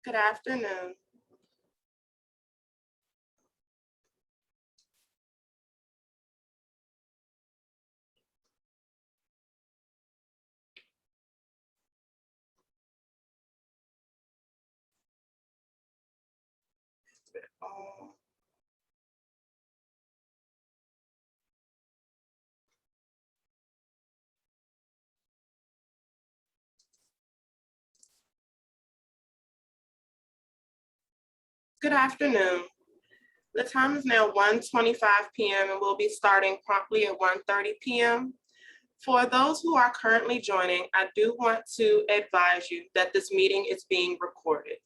Good afternoon. Good afternoon. The time is now 1:25 p.m. and we'll be starting promptly at 1:30 p.m. For those who are currently joining, I do want to advise you that this meeting is being recorded.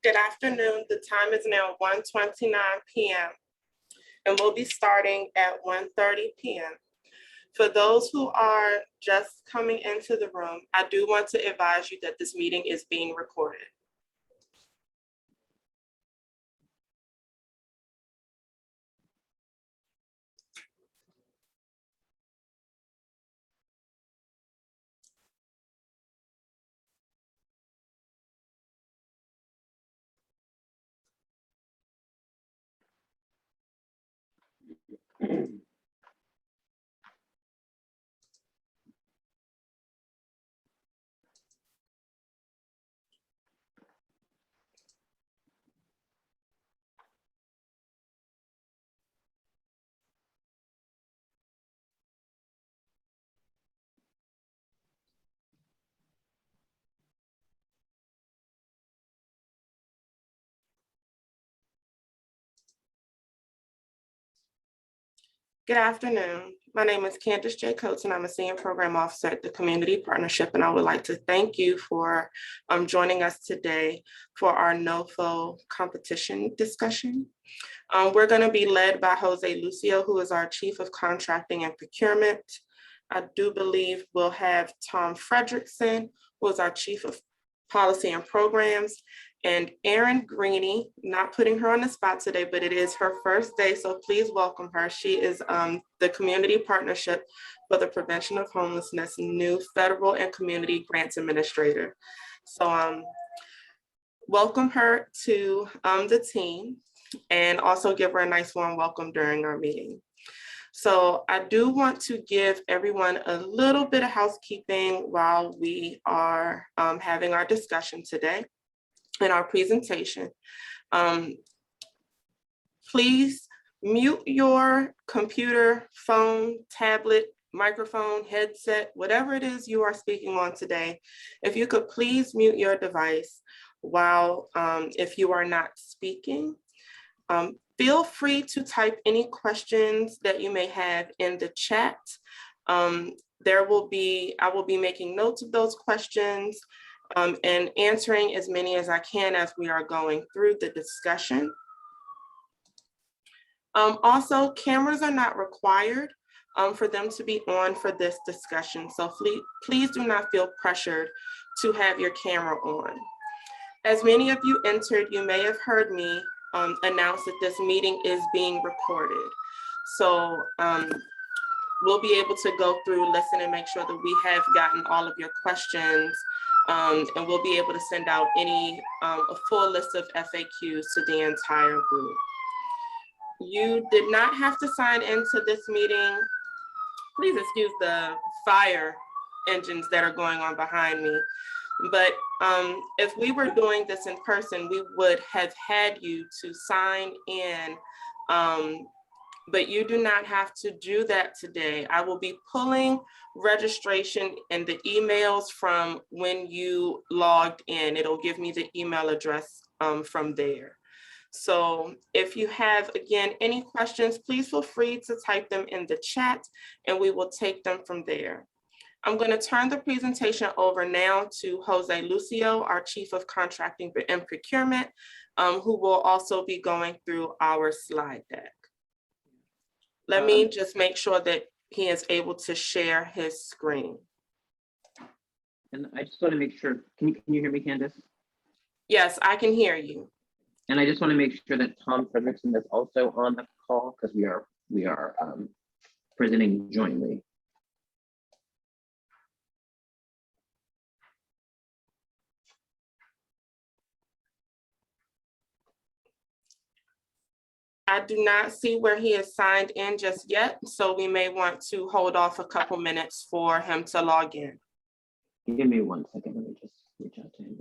Good afternoon. The time is now 1:29 p.m. and we'll be starting at 1:30 p.m. For those who are just coming into the room, I do want to advise you that this meeting is being recorded. Good afternoon. My name is Candace J. Coates, and I'm a Senior Program Officer at the Community Partnership, and I would like to thank you for joining us today for our NOFO competition discussion. We're going to be led by Jose Lucio, who is our Chief of Contracting and Procurement. I do believe we'll have Tom Fredrickson, who is our Chief of Policy and Programs, and Erin Greeny, not putting her on the spot today, but it is her first day, so please welcome her. She is the Community Partnership for the Prevention of Homelessness new Federal and Community Grants Administrator. So welcome her to the team, and also give her a nice warm welcome during our meeting. So I do want to give everyone a little bit of housekeeping while we are having our discussion today in our presentation. Please mute your computer, phone, tablet, microphone, headset, whatever it is you are speaking on today. If you could please mute your device while if you are not speaking. Feel free to type any questions that you may have in the chat. I will be making notes of those questions and answering as many as I can as we are going through the discussion. Also, cameras are not required for them to be on for this discussion. So please do not feel pressured to have your camera on. As many of you entered, you may have heard me announce that this meeting is being recorded. So we'll be able to go through, listen, and make sure that we have gotten all of your questions, and we'll be able to send out a full list of FAQs to the entire group. You did not have to sign into this meeting. Please excuse the fire engines that are going on behind me. But if we were doing this in person, we would have had you to sign in, but you do not have to do that today. I will be pulling registration and the emails from when you logged in. It'll give me the email address from there. So if you have, again, any questions, please feel free to type them in the chat and we will take them from there. I'm going to turn the presentation over now to Jose Lucio, our Chief of Contracting and Procurement, who will also be going through our slide deck. Let me just make sure that he is able to share his screen. And I just want to make sure, can you hear me, Candace? Yes, I can hear you. And I just want to make sure that Tom Fredrickson is also on the call because we are presenting jointly. I do not see where he is signed in just yet, so we may want to hold off a couple minutes for him to log in. Give me 1 second, let me just reach out to him.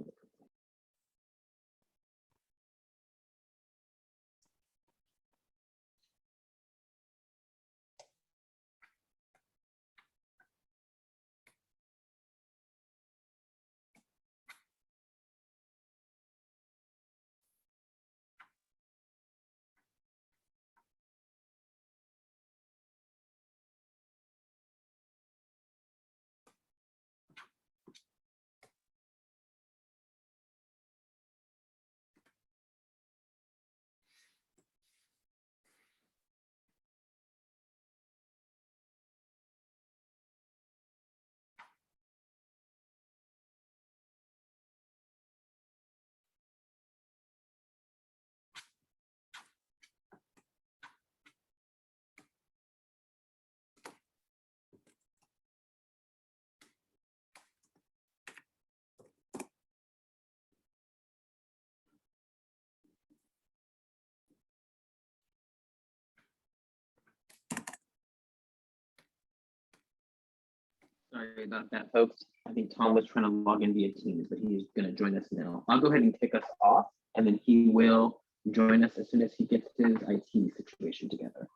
Sorry about that, folks. I think Tom was trying to log in via Teams, but he's going to join us now. I'll go ahead and kick us off, and then he will join us as soon as he gets his IT situation together.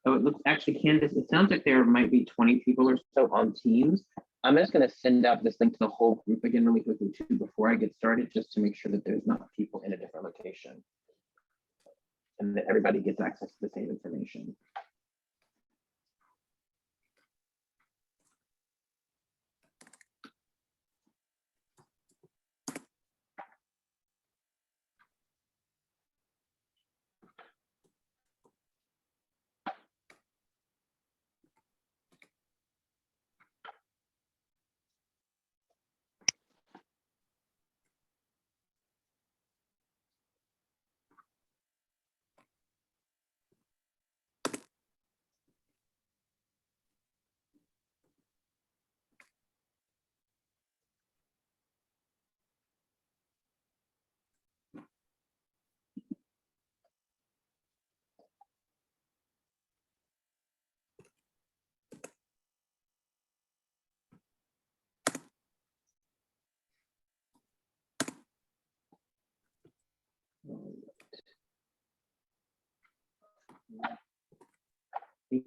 So it looks, actually, Candace, it sounds like there might be 20 people or so on Teams. I'm just going to send out this link to the whole group again really quickly too before I get started, just to make sure that there's not people in a different location. and that everybody gets access to the same information.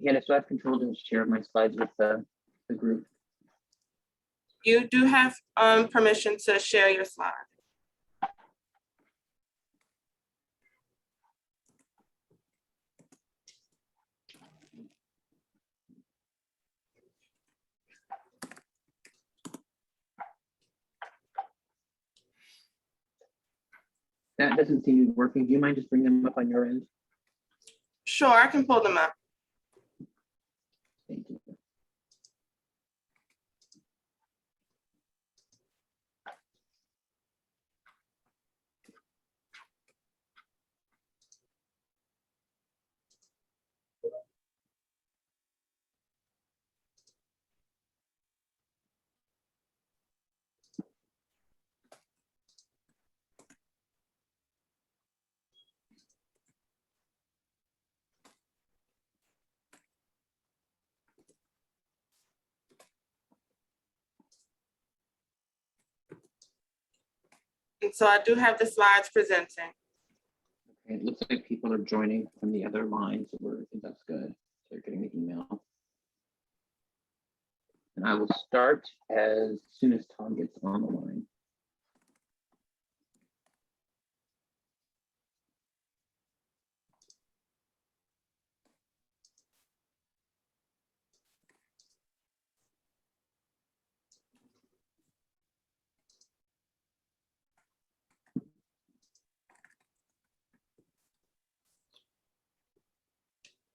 Candace, do I have control to share my slides with the group? You do have permission to share your slide. That doesn't seem to be working. Do you mind just bringing them up on your end? Sure, I can pull them up. Thank you. And so I do have the slides presenting. Okay, it looks like people are joining from the other line, so I think that's good. So they're getting the email. And I will start as soon as Tom gets on the line.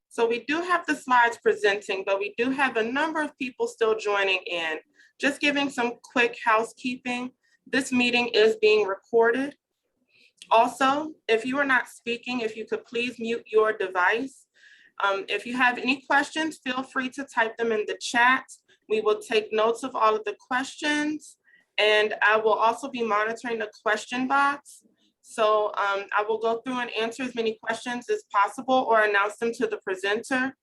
So we do have the slides presenting, but we do have a number of people still joining in. Just giving some quick housekeeping. This meeting is being recorded. Also, if you are not speaking, if you could please mute your device. If you have any questions, feel free to type them in the chat. We will take notes of all of the questions, and I will also be monitoring the question box. So I will go through and answer as many questions as possible or announce them to the presenter.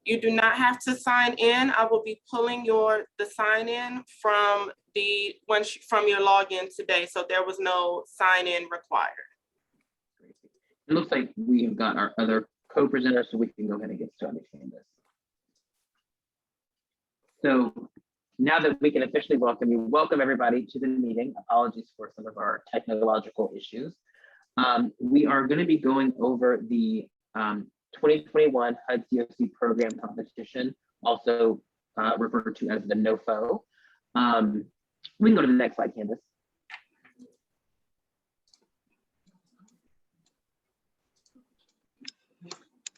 You do not have to sign in. I will be pulling the sign in from your login today. So there was no sign in required. It looks like we have got our other co-presenters, so we can go ahead and get started on this. So now that we can officially welcome everybody to the meeting. Apologies for some of our technological issues. We are going to be going over the 2021 HUD COC program competition, also referred to as the NOFO. We can go to the next slide, Candace.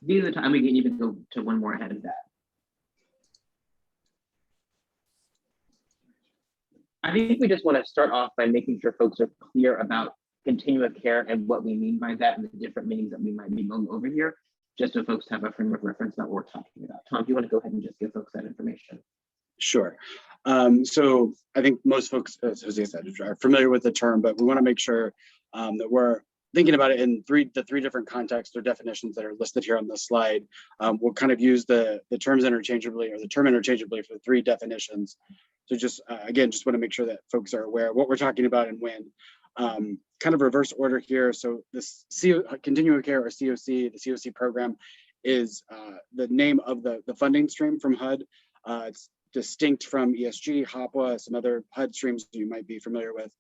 These are the time we can even go to one more ahead of that. I think we just want to start off by making sure folks are clear about continuum of care and what we mean by that and the different meanings that we might be going over here, just so folks have a frame of reference about what we're talking about. Tom, do you want to go ahead and just give folks that information? Sure. So I think most folks, as Jose said, are familiar with the term, but we want to make sure that we're thinking about it in the three different contexts or definitions that are listed here on the slide. We'll kind of use the terms interchangeably, or the term interchangeably, for the three definitions. So just again, just want to make sure that folks are aware of what we're talking about and when. Kind of reverse order here. So this Continuum of Care, or COC, the COC program, is the name of the funding stream from HUD. It's distinct from ESG, HOPWA, some other HUD streams you might be familiar with.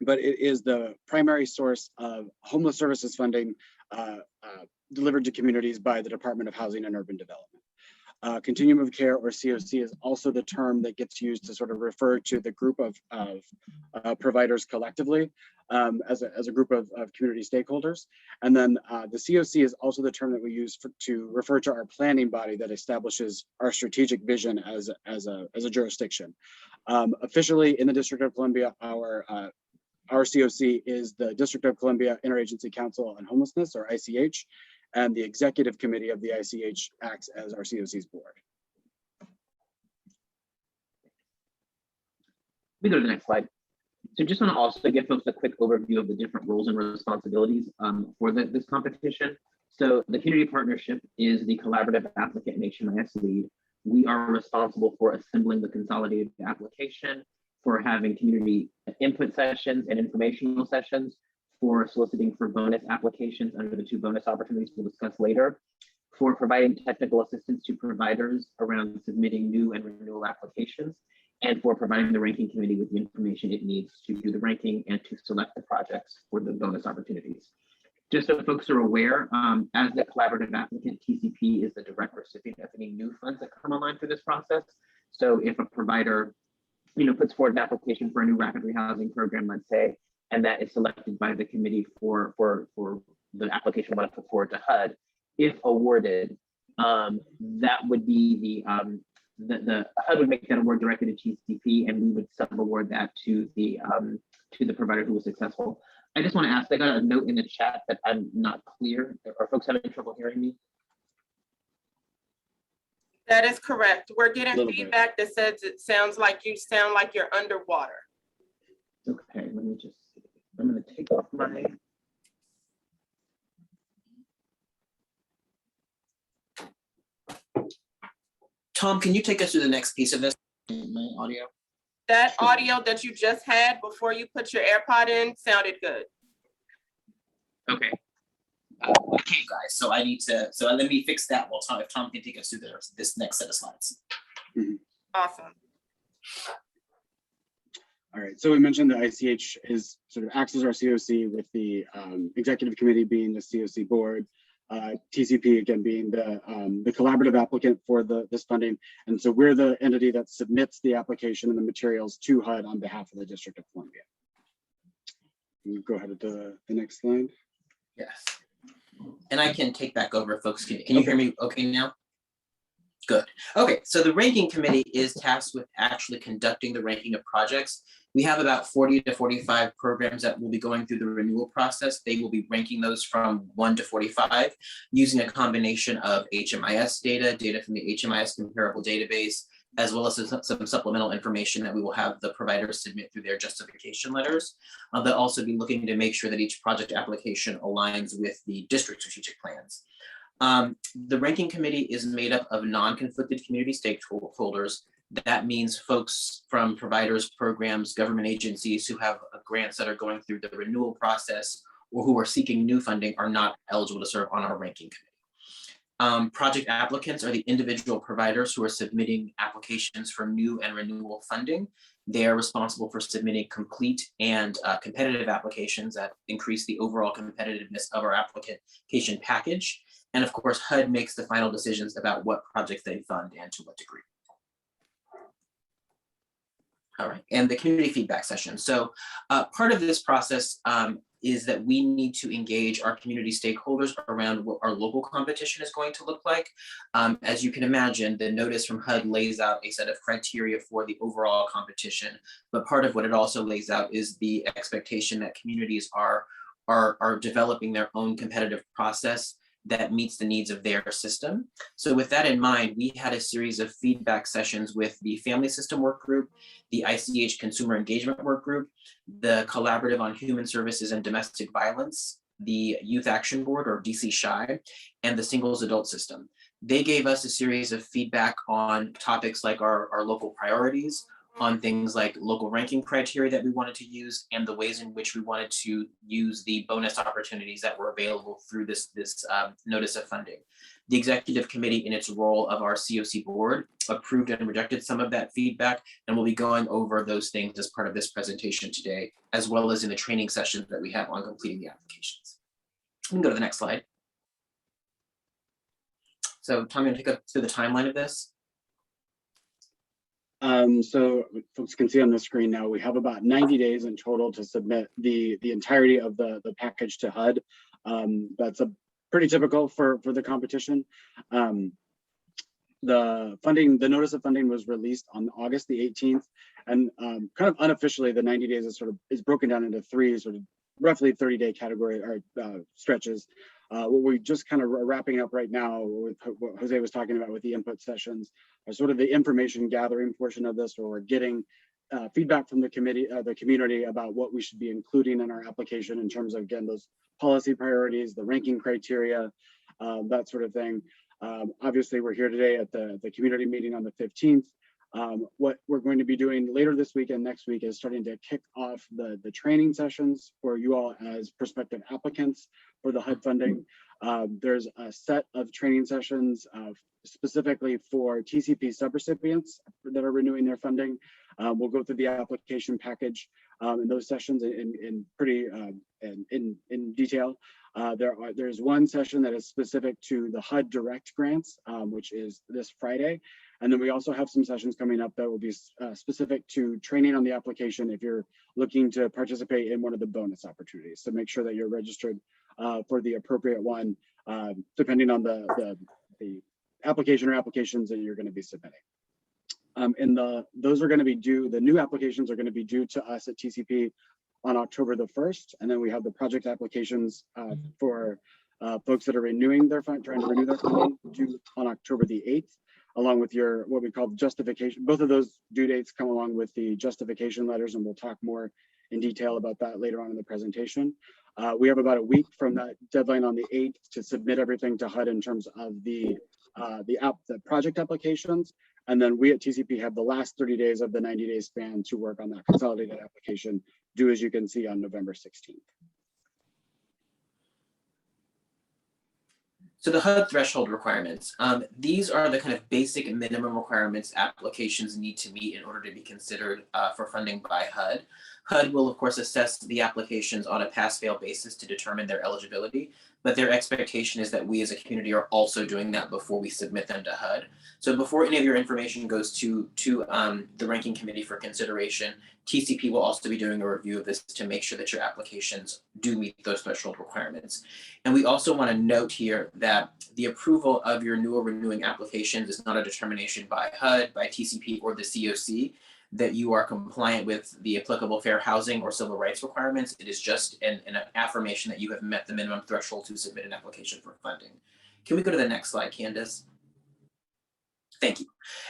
but it is the primary source of homeless services funding delivered to communities by the Department of Housing and Urban Development. Continuum of Care, or COC, is also the term that gets used to sort of refer to the group of providers collectively as a group of community stakeholders. And then the COC is also the term that we use to refer to our planning body that establishes our strategic vision as a jurisdiction. Officially in the District of Columbia, our COC is the District of Columbia Interagency Council on Homelessness, or ICH, and the executive committee of the ICH acts as our COC's board. We go to the next slide. So just want to also give folks a quick overview of the different roles and responsibilities for this competition. So the community partnership is the collaborative applicant and HMIS lead. We are responsible for assembling the consolidated application, for having community input sessions and informational sessions, for soliciting for bonus applications under the 2 bonus opportunities we'll discuss later, for providing technical assistance to providers around submitting new and renewal applications, and for providing the ranking committee with the information it needs to do the ranking and to select the projects for the bonus opportunities. Just so folks are aware, as the collaborative applicant, TCP is the direct recipient of any new funds that come online through this process. So if a provider puts forward an application for a new rapid rehousing program, let's say, and that is selected by the committee for the application want to put forward to HUD, if awarded, that would be the HUD would make that award directly to TCP, and we would sub-award that to the provider who was successful. I just want to ask, I got a note in the chat that I'm not clear. Are folks having trouble hearing me? That is correct. We're getting feedback that says it sounds like you're underwater. Okay, let me just, I'm going to take off my. Tom, can you take us through the next piece of this? My audio. That audio that you just had before you put your AirPod in sounded good. Okay. Okay, guys. So I need to. So let me fix that while Tom, if Tom can take us through this next set of slides. Awesome. All right. So we mentioned the ICH is sort of acts as our COC, with the executive committee being the COC board. TCP again being the collaborative applicant for this funding, and so we're the entity that submits the application and the materials to HUD on behalf of the District of Columbia. Go ahead to the next slide. Yes, and I can take back over, folks. Can you hear me okay now? Good. Okay, so the ranking committee is tasked with actually conducting the ranking of projects. We have about 40 to 45 programs that will be going through the renewal process. They will be ranking those from 1 to 45 using a combination of HMIS data from the HMIS comparable database, as well as some supplemental information that we will have the providers submit through their justification letters. They'll also be looking to make sure that each project application aligns with the district strategic plans. The ranking committee is made up of non-conflicted community stakeholders. That means folks from providers, programs, government agencies who have grants that are going through the renewal process or who are seeking new funding are not eligible to serve on our ranking committee. Project applicants are the individual providers who are submitting applications for new and renewal funding. They are responsible for submitting complete and competitive applications that increase the overall competitiveness of our application package. And of course, HUD makes the final decisions about what projects they fund and to what degree. All right, and the community feedback session. So part of this process is that we need to engage our community stakeholders around what our local competition is going to look like. As you can imagine, the notice from HUD lays out a set of criteria for the overall competition, but part of what it also lays out is the expectation that communities are developing their own competitive process that meets the needs of their system. So with that in mind, we had a series of feedback sessions with the Family System Work Group, the ICH Consumer Engagement Work Group, the Collaborative on Human Services and Domestic Violence, the Youth Action Board, or DC SHI, and the Singles Adult System. They gave us a series of feedback on topics like our local priorities, on things like local ranking criteria that we wanted to use and the ways in which we wanted to use the bonus opportunities that were available through this notice of funding. The executive committee, in its role of our COC board, approved and rejected some of that feedback, and we'll be going over those things as part of this presentation today, as well as in the training sessions that we have on completing the applications. We can go to the next slide. So Tom, I'm going to take us through the timeline of this. So folks can see on the screen now, we have about 90 days in total to submit the entirety of the package to HUD. That's a pretty typical for the competition. The notice of funding was released on August the 18th, and kind of unofficially, the 90 days is broken down into three sort of roughly 30-day category or stretches. What we just kind of wrapping up right now with what Jose was talking about with the input sessions are sort of the information gathering portion of this, where we're getting feedback from the community about what we should be including in our application in terms of, again, those policy priorities, the ranking criteria, that sort of thing. Obviously, we're here today at the community meeting on the 15th. What we're going to be doing later this week and next week is starting to kick off the training sessions for you all as prospective applicants for the HUD funding. There's a set of training sessions specifically for TCP subrecipients that are renewing their funding. We'll go through the application package in those sessions in pretty in detail. There's one session that is specific to the HUD direct grants, which is this Friday. And then we also have some sessions coming up that will be specific to training on the application if you're looking to participate in one of the bonus opportunities. So make sure that you're registered for the appropriate one, depending on the application or applications that you're going to be submitting. Those are going to be due, the new applications are going to be due to us at TCP on October the 1st. And then we have the project applications for folks that are renewing their fund, trying to renew their funding, due on October the 8th, along with your, what we call justification. Both of those due dates come along with the justification letters, and we'll talk more in detail about that later on in the presentation. We have about a week from that deadline on the 8th to submit everything to HUD in terms of the project applications. And then we at TCP have the last 30 days of the 90-day span to work on that consolidated application, due, as you can see, on November 16th. So the HUD threshold requirements, these are the kind of basic minimum requirements applications need to meet in order to be considered for funding by HUD. HUD will, of course, assess the applications on a pass-fail basis to determine their eligibility, but their expectation is that we as a community are also doing that before we submit them to HUD. So before any of your information goes to the ranking committee for consideration, TCP will also be doing a review of this to make sure that your applications do meet those threshold requirements. And we also want to note here that the approval of your new or renewing applications is not a determination by HUD, by TCP, or the COC that you are compliant with the applicable fair housing or civil rights requirements. It is just an affirmation that you have met the minimum threshold to submit an application for funding. Can we go to the next slide, Candace? Thank you.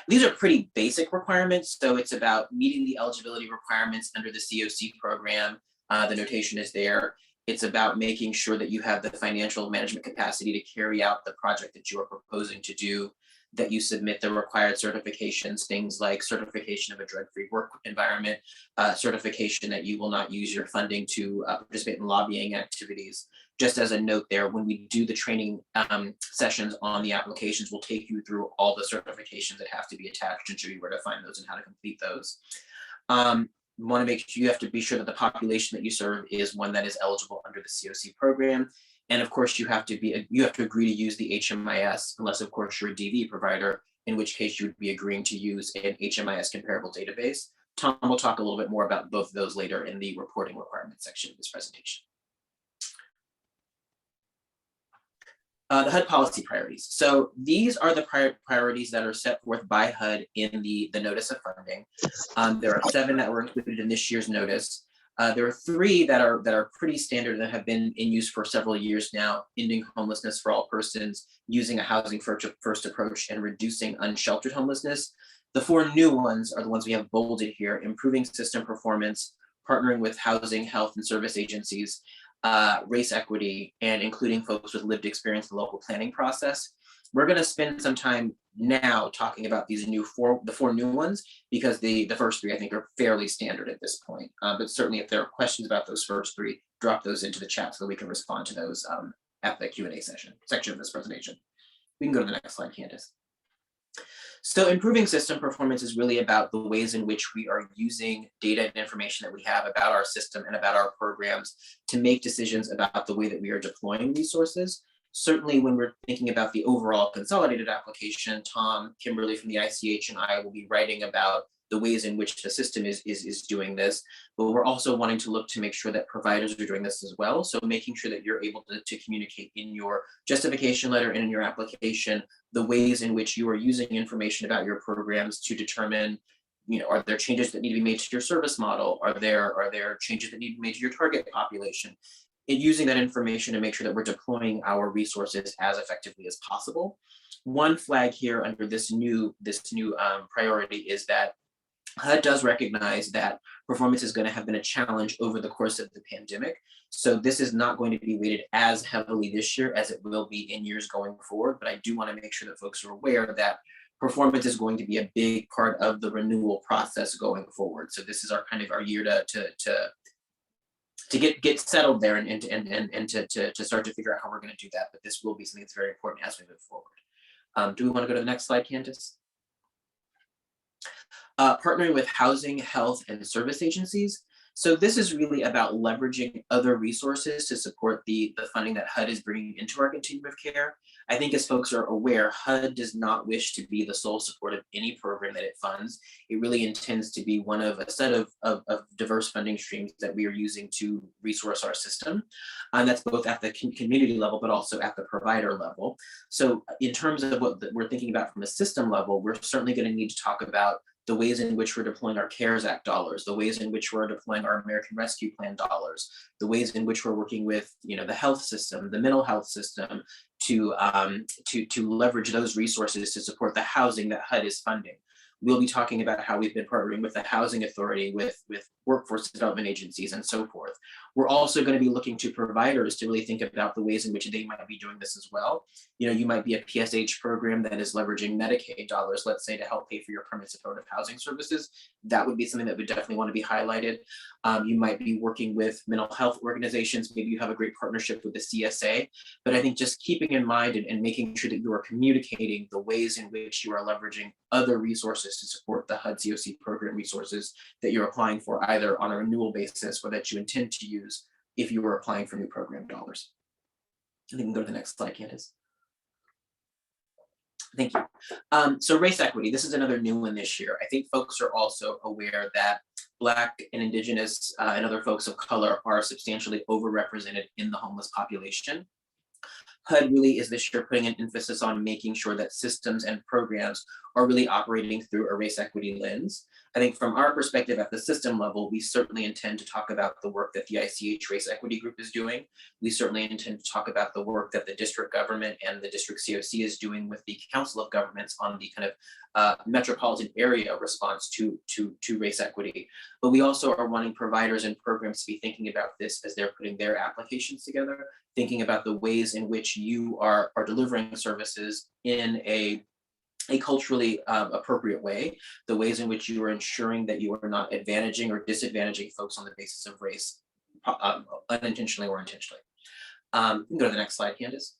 These are pretty basic requirements. So it's about meeting the eligibility requirements under the COC program. The notation is there. It's about making sure that you have the financial management capacity to carry out the project that you are proposing to do, that you submit the required certifications, things like certification of a drug-free work environment, certification that you will not use your funding to participate in lobbying activities. Just as a note there, when we do the training sessions on the applications, we'll take you through all the certifications that have to be attached and show you where to find those and how to complete those. You want to make sure, you have to be sure that the population that you serve is one that is eligible under the COC program. And of course, you have to agree to use the HMIS, unless of course you're a DV provider, in which case you would be agreeing to use an HMIS comparable database. Tom will talk a little bit more about both of those later in the reporting requirements section of this presentation. The HUD policy priorities. So these are the priorities that are set forth by HUD in the notice of funding. There are 7 that were included in this year's notice. There are 3 that are pretty standard that have been in use for several years now: ending homelessness for all persons, using a housing first approach, and reducing unsheltered homelessness. The 4 new ones are the ones we have bolded here: improving system performance, partnering with housing, health, and service agencies, race equity, and including folks with lived experience in the local planning process. We're going to spend some time now talking about these the four new ones, because the first three I think are fairly standard at this point. But certainly if there are questions about those first three, drop those into the chat so that we can respond to those at the Q&A section of this presentation. We can go to the next slide, Candace. So improving system performance is really about the ways in which we are using data and information that we have about our system and about our programs to make decisions about the way that we are deploying resources. Certainly when we're thinking about the overall consolidated application, Tom, Kimberly from the ICH and I will be writing about the ways in which the system is doing this, but we're also wanting to look to make sure that providers are doing this as well. So making sure that you're able to communicate in your justification letter and in your application, the ways in which you are using information about your programs to determine, are there changes that need to be made to your service model? Are there changes that need to be made to your target population? And using that information to make sure that we're deploying our resources as effectively as possible. One flag here under this new priority is that HUD does recognize that performance is going to have been a challenge over the course of the pandemic. So this is not going to be weighted as heavily this year as it will be in years going forward. But I do want to make sure that folks are aware that performance is going to be a big part of the renewal process going forward. So this is our year to get settled there and to start to figure out how we're going to do that. But this will be something that's very important as we move forward. Do we want to go to the next slide, Candace? Partnering with housing, health, and service agencies. So this is really about leveraging other resources to support the funding that HUD is bringing into our continuum of care. I think as folks are aware, HUD does not wish to be the sole support of any program that it funds. It really intends to be one of a set of diverse funding streams that we are using to resource our system. And that's both at the community level, but also at the provider level. So in terms of what we're thinking about from a system level, we're certainly going to need to talk about the ways in which we're deploying our CARES Act dollars, the ways in which we're deploying our American Rescue Plan dollars, the ways in which we're working with the health system, the mental health system, to leverage those resources to support the housing that HUD is funding. We'll be talking about how we've been partnering with the Housing Authority, with workforce development agencies, and so forth. We're also going to be looking to providers to really think about the ways in which they might be doing this as well. You might be a PSH program that is leveraging Medicaid dollars, let's say, to help pay for your permanent supportive housing services. That would be something that would definitely want to be highlighted. You might be working with mental health organizations. Maybe you have a great partnership with the CSA. But I think just keeping in mind and making sure that you are communicating the ways in which you are leveraging other resources to support the HUD COC program resources that you're applying for, either on a renewal basis or that you intend to use if you were applying for new program dollars. I think we can go to the next slide, Candace. Thank you. So race equity, this is another new one this year. I think folks are also aware that Black and Indigenous and other folks of color are substantially overrepresented in the homeless population. HUD really is this year putting an emphasis on making sure that systems and programs are really operating through a race equity lens. I think from our perspective at the system level, we certainly intend to talk about the work that the ICH Race Equity Group is doing. We certainly intend to talk about the work that the district government and the district COC is doing with the Council of Governments on the metropolitan area response to race equity. But we also are wanting providers and programs to be thinking about this as they're putting their applications together, thinking about the ways in which you are delivering services in a culturally appropriate way, the ways in which you are ensuring that you are not advantaging or disadvantaging folks on the basis of race, unintentionally or intentionally. You can go to the next slide, Candace.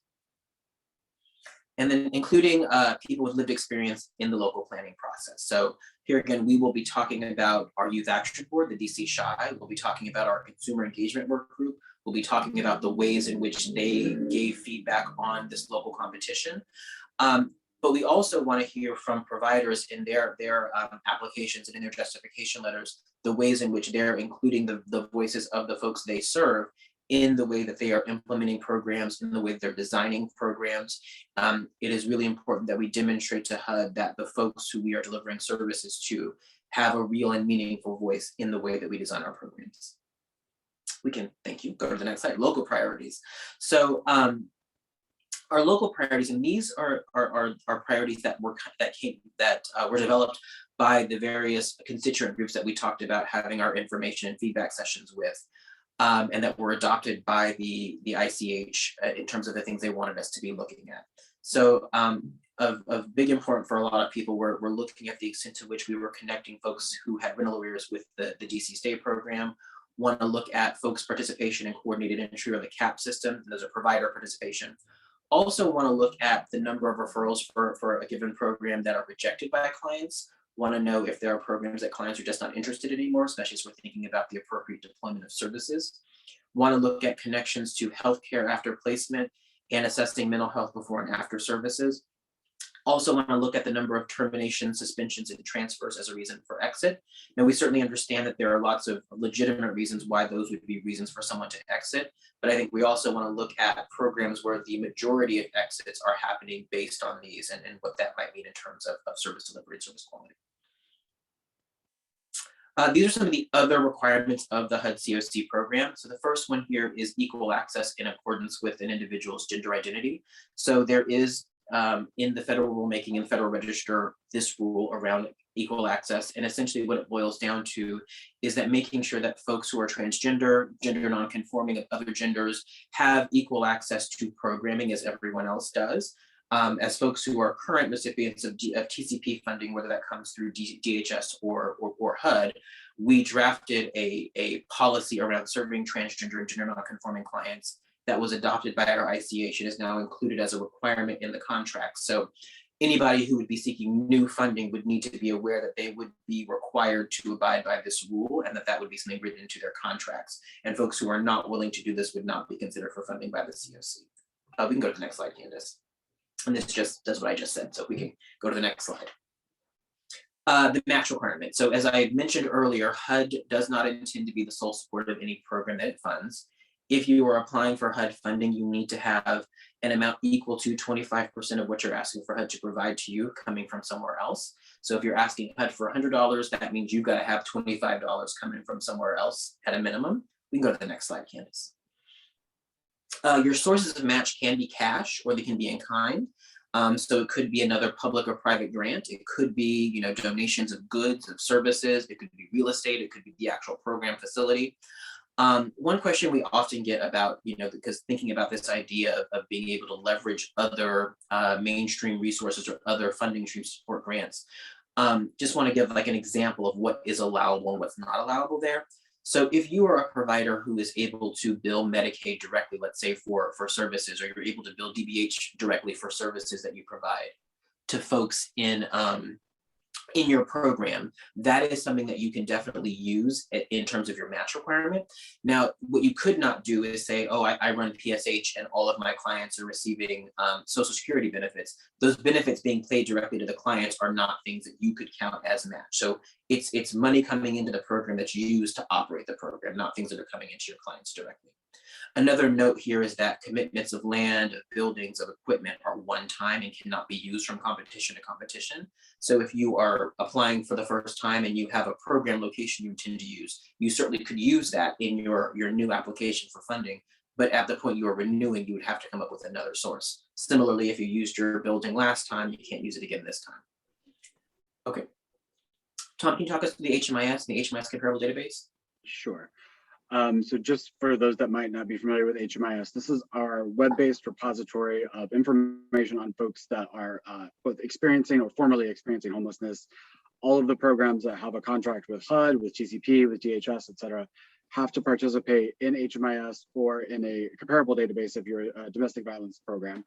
And then including people with lived experience in the local planning process. So here again, we will be talking about our Youth Action Board, the DC SHI. We'll be talking about our Consumer Engagement Work Group. We'll be talking about the ways in which they gave feedback on this local competition. But we also want to hear from providers in their applications and in their justification letters, the ways in which they're including the voices of the folks they serve in the way that they are implementing programs, in the way that they're designing programs. It is really important that we demonstrate to HUD that the folks who we are delivering services to have a real and meaningful voice in the way that we design our programs. We can, thank you, go to the next slide, local priorities. So our local priorities, and these are priorities that were developed by the various constituent groups that we talked about having our information and feedback sessions with, and that were adopted by the ICH in terms of the things they wanted us to be looking at. So of big importance for a lot of people, we're looking at the extent to which we were connecting folks who had rental arrears with the DC Stay program. Want to look at folks' participation in coordinated entry or the CAP system. Those are provider participation. Also want to look at the number of referrals for a given program that are rejected by clients. Want to know if there are programs that clients are just not interested in anymore, especially as we're thinking about the appropriate deployment of services. Want to look at connections to healthcare after placement and assessing mental health before and after services. Also want to look at the number of terminations, suspensions, and transfers as a reason for exit. Now, we certainly understand that there are lots of legitimate reasons why those would be reasons for someone to exit, but I think we also want to look at programs where the majority of exits are happening based on these and what that might mean in terms of service delivery and service quality. These are some of the other requirements of the HUD COC program. So the first one here is equal access in accordance with an individual's gender identity. So there is in the federal rulemaking and Federal Register, this rule around equal access. And essentially what it boils down to is that making sure that folks who are transgender, gender nonconforming of other genders have equal access to programming as everyone else does. As folks who are current recipients of TCP funding, whether that comes through DHS or HUD, we drafted a policy around serving transgender and gender nonconforming clients that was adopted by our ICH and is now included as a requirement in the contract. So anybody who would be seeking new funding would need to be aware that they would be required to abide by this rule and that would be something written into their contracts. And folks who are not willing to do this would not be considered for funding by the COC. We can go to the next slide, Candace. And this just does what I just said. So we can go to the next slide. The match requirement. So as I mentioned earlier, HUD does not intend to be the sole supporter of any program that it funds. If you are applying for HUD funding, you need to have an amount equal to 25% of what you're asking for HUD to provide to you coming from somewhere else. So if you're asking HUD for $100, that means you've got to have $25 coming from somewhere else at a minimum. We can go to the next slide, Candace. Your sources of match can be cash or they can be in kind. So it could be another public or private grant. It could be, donations of goods, of services. It could be real estate. It could be the actual program facility. One question we often get about, because thinking about this idea of being able to leverage other mainstream resources or other funding streams to support grants, just want to give like an example of what is allowable and what's not allowable there. So if you are a provider who is able to bill Medicaid directly, let's say for services, or you're able to bill DBH directly for services that you provide to folks in your program, that is something that you can definitely use in terms of your match requirement. Now, what you could not do is say, oh, I run PSH and all of my clients are receiving Social Security benefits. Those benefits being paid directly to the clients are not things that you could count as match. So it's money coming into the program that you use to operate the program, not things that are coming into your clients directly. Another note here is that commitments of land, of buildings, of equipment are one time and cannot be used from competition to competition. So if you are applying for the first time and you have a program location you intend to use, you certainly could use that in your new application for funding. But at the point you are renewing, you would have to come up with another source. Similarly, if you used your building last time, you can't use it again this time. Okay. Tom, can you talk us through the HMIS and the HMIS comparable database? Sure. So just for those that might not be familiar with HMIS, this is our web-based repository of information on folks that are both experiencing or formerly experiencing homelessness. All of the programs that have a contract with HUD, with TCP, with DHS, et cetera, have to participate in HMIS or in a comparable database if you're a domestic violence program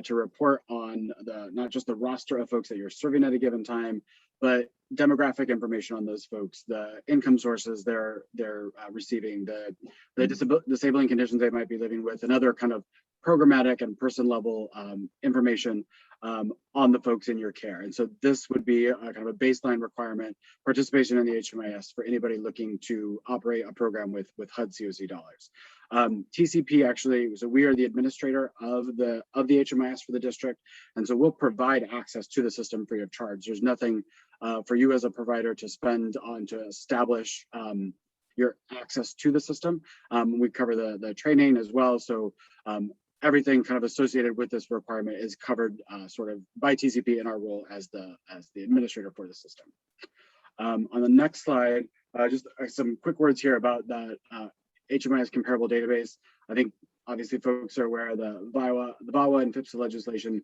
to report on not just the roster of folks that you're serving at a given time, but demographic information on those folks, the income sources they're receiving, the disabling conditions they might be living with, and other kind of programmatic and person level information on the folks in your care. And so this would be a kind of a baseline requirement, participation in the HMIS for anybody looking to operate a program with HUD COC dollars. TCP actually, so we are the administrator of the HMIS for the district, and so we'll provide access to the system free of charge. There's nothing for you as a provider to spend on to establish your access to the system. We cover the training as well, so everything kind of associated with this requirement is covered sort of by TCP in our role as the administrator for the system. On the next slide, just some quick words here about that HMIS comparable database. I think obviously folks are aware the VAWA and FIPSA legislation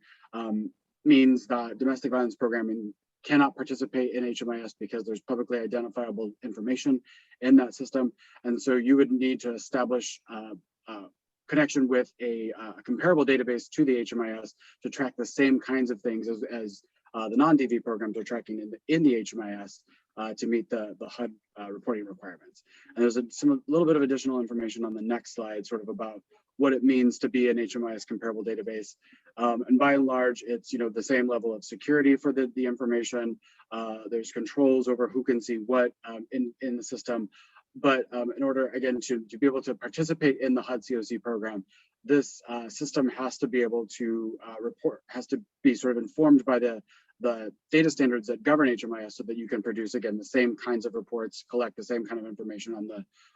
means that domestic violence programming cannot participate in HMIS because there's publicly identifiable information in that system. And so you would need to establish connection with a comparable database to the HMIS to track the same kinds of things as the non-DV programs are tracking in the HMIS to meet the HUD reporting requirements. And there's a little bit of additional information on the next slide, sort of about what it means to be an HMIS comparable database. And by and large, it's the same level of security for the information. There's controls over who can see what in the system. But in order, again, to be able to participate in the HUD COC program, this system has to be able to has to be sort of informed by the data standards that govern HMIS so that you can produce, again, the same kinds of reports, collect the same kind of information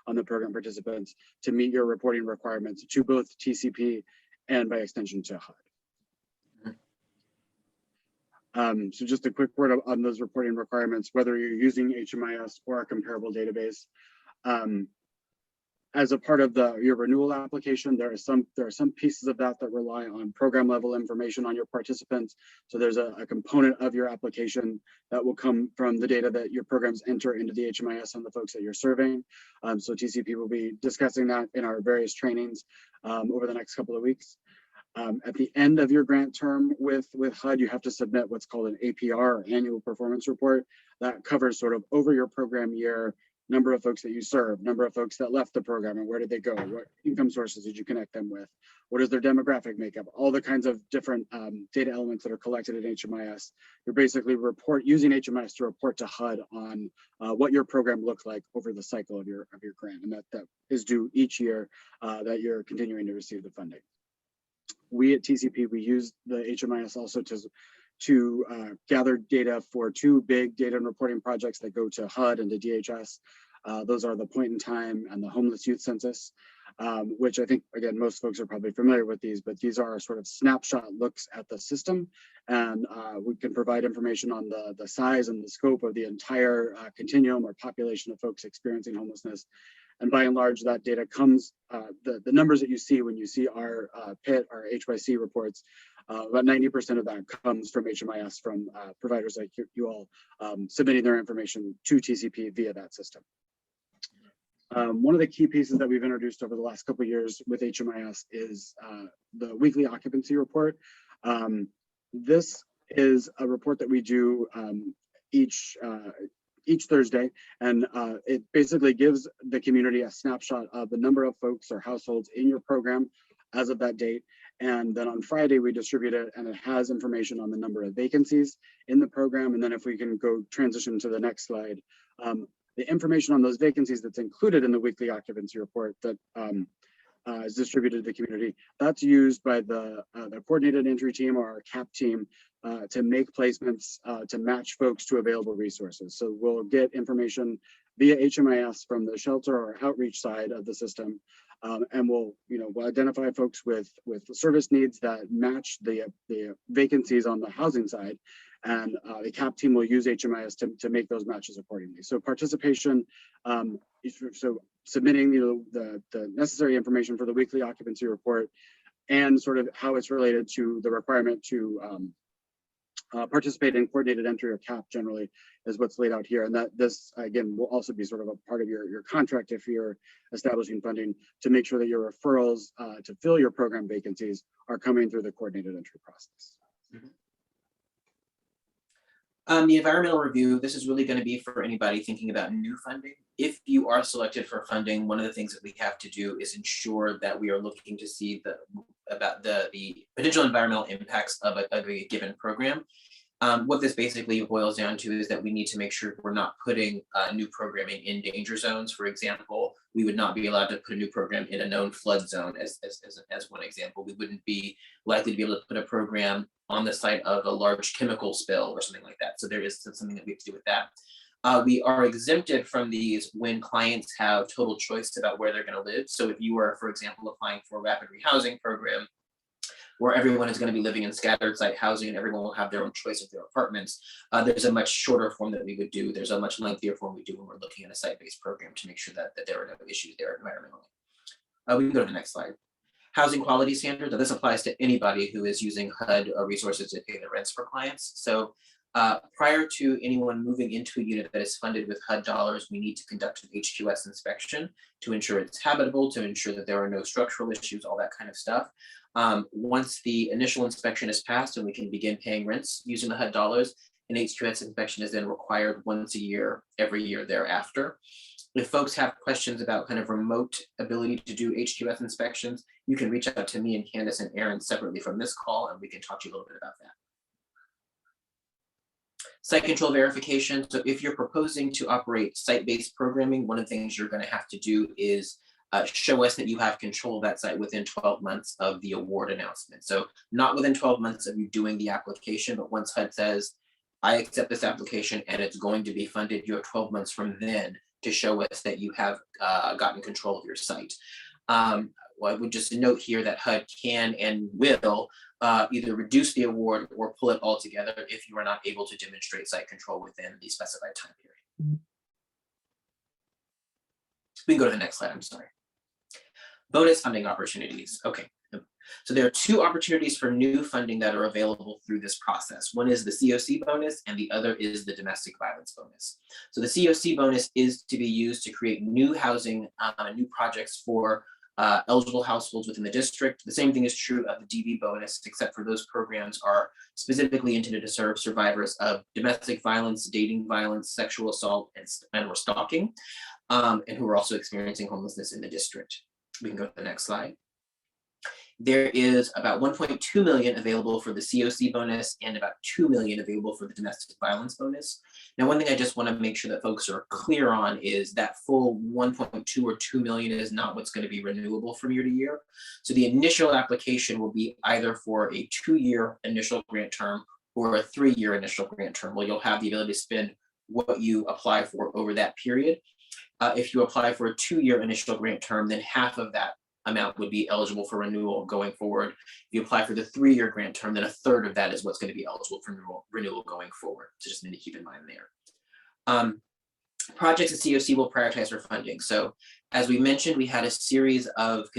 on the program participants to meet your reporting requirements to both TCP and by extension to HUD. So just a quick word on those reporting requirements, whether you're using HMIS or a comparable database. As a part of your renewal application, there are some pieces of that rely on program level information on your participants. So there's a component of your application that will come from the data that your programs enter into the HMIS on the folks that you're serving. So TCP will be discussing that in our various trainings over the next couple of weeks. At the end of your grant term with HUD, you have to submit what's called an APR, or annual performance report, that covers sort of over your program year, number of folks that you serve, number of folks that left the program and where did they go, what income sources did you connect them with, what is their demographic makeup, all the kinds of different data elements that are collected in HMIS. You're basically using HMIS to report to HUD on what your program looked like over the cycle of your grant, and that is due each year that you're continuing to receive the funding. We at TCP, we use the HMIS also to gather data for two big data and reporting projects that go to HUD and to DHS. Those are the point in time and the homeless youth census, which I think, again, most folks are probably familiar with these, but these are sort of snapshot looks at the system. And we can provide information on the size and the scope of the entire continuum or population of folks experiencing homelessness. And by and large, that data comes, the numbers that you see when you see our PIT, our HYC reports, about 90% of that comes from HMIS, from providers like you all submitting their information to TCP via that system. One of the key pieces that we've introduced over the last couple of years with HMIS is the weekly occupancy report. This is a report that we do each Thursday, and it basically gives the community a snapshot of the number of folks or households in your program as of that date. And then on Friday, we distribute it, and it has information on the number of vacancies in the program. And then if we can go transition to the next slide, the information on those vacancies that's included in the weekly occupancy report that is distributed to the community, that's used by the coordinated entry team or our CAP team to make placements to match folks to available resources. So we'll get information via HMIS from the shelter or outreach side of the system, and we'll identify folks with service needs that match the vacancies on the housing side, and the CAP team will use HMIS to make those matches accordingly. So participation, so submitting the necessary information for the weekly occupancy report, and sort of how it's related to the requirement to participate in coordinated entry or CAP generally is what's laid out here. And that this, again, will also be sort of a part of your contract if you're establishing funding, to make sure that your referrals to fill your program vacancies are coming through the coordinated entry process. The environmental review, this is really going to be for anybody thinking about new funding. If you are selected for funding, one of the things that we have to do is ensure that we are looking to see about the potential environmental impacts of a given program. What this basically boils down to is that we need to make sure we're not putting new programming in danger zones. For example, we would not be allowed to put a new program in a known flood zone as one example. We wouldn't be likely to be able to put a program on the site of a large chemical spill or something like that. So there is something that we have to do with that. We are exempted from these when clients have total choice about where they're going to live. So if you are, for example, applying for a rapid rehousing program, where everyone is going to be living in scattered site housing and everyone will have their own choice of their apartments, there's a much shorter form that we would do. There's a much lengthier form we do when we're looking at a site-based program to make sure that there are no issues there environmentally. We can go to the next slide. Housing quality standards. Now, this applies to anybody who is using HUD resources to pay their rents for clients. So prior to anyone moving into a unit that is funded with HUD dollars, we need to conduct an HQS inspection to ensure it's habitable, to ensure that there are no structural issues, all that kind of stuff. Once the initial inspection is passed and we can begin paying rents using the HUD dollars, an HQS inspection is then required once a year, every year thereafter. If folks have questions about kind of remote ability to do HQS inspections, you can reach out to me and Candace and Aaron separately from this call, and we can talk to you a little bit about that. Site control verification. So if you're proposing to operate site-based programming, one of the things you're going to have to do is show us that you have control of that site within 12 months of the award announcement. So not within 12 months of you doing the application, but once HUD says, I accept this application and it's going to be funded, you have 12 months from then to show us that you have gotten control of your site. Well, I would just note here that HUD can and will either reduce the award or pull it all together if you are not able to demonstrate site control within the specified time period. We can go to the next slide, I'm sorry. Bonus funding opportunities. Okay, so there are two opportunities for new funding that are available through this process. One is the COC bonus and the other is the domestic violence bonus. So the COC bonus is to be used to create new housing, new projects for eligible households within the district. The same thing is true of the DV bonus, except for those programs are specifically intended to serve survivors of domestic violence, dating violence, sexual assault, and or stalking, and who are also experiencing homelessness in the district. We can go to the next slide. There is about 1.2 million available for the COC bonus and about 2 million available for the domestic violence bonus. Now, one thing I just want to make sure that folks are clear on is that full 1.2 or 2 million is not what's going to be renewable from year to year. So the initial application will be either for a 2-year initial grant term or a 3-year initial grant term, where you'll have the ability to spend what you apply for over that period. If you apply for a 2-year initial grant term, then half of that amount would be eligible for renewal going forward. If you apply for the 3-year grant term, then a third of that is what's going to be eligible for renewal going forward. So just need to keep in mind there. Projects at COC will prioritize for funding. So as we mentioned, we had a series of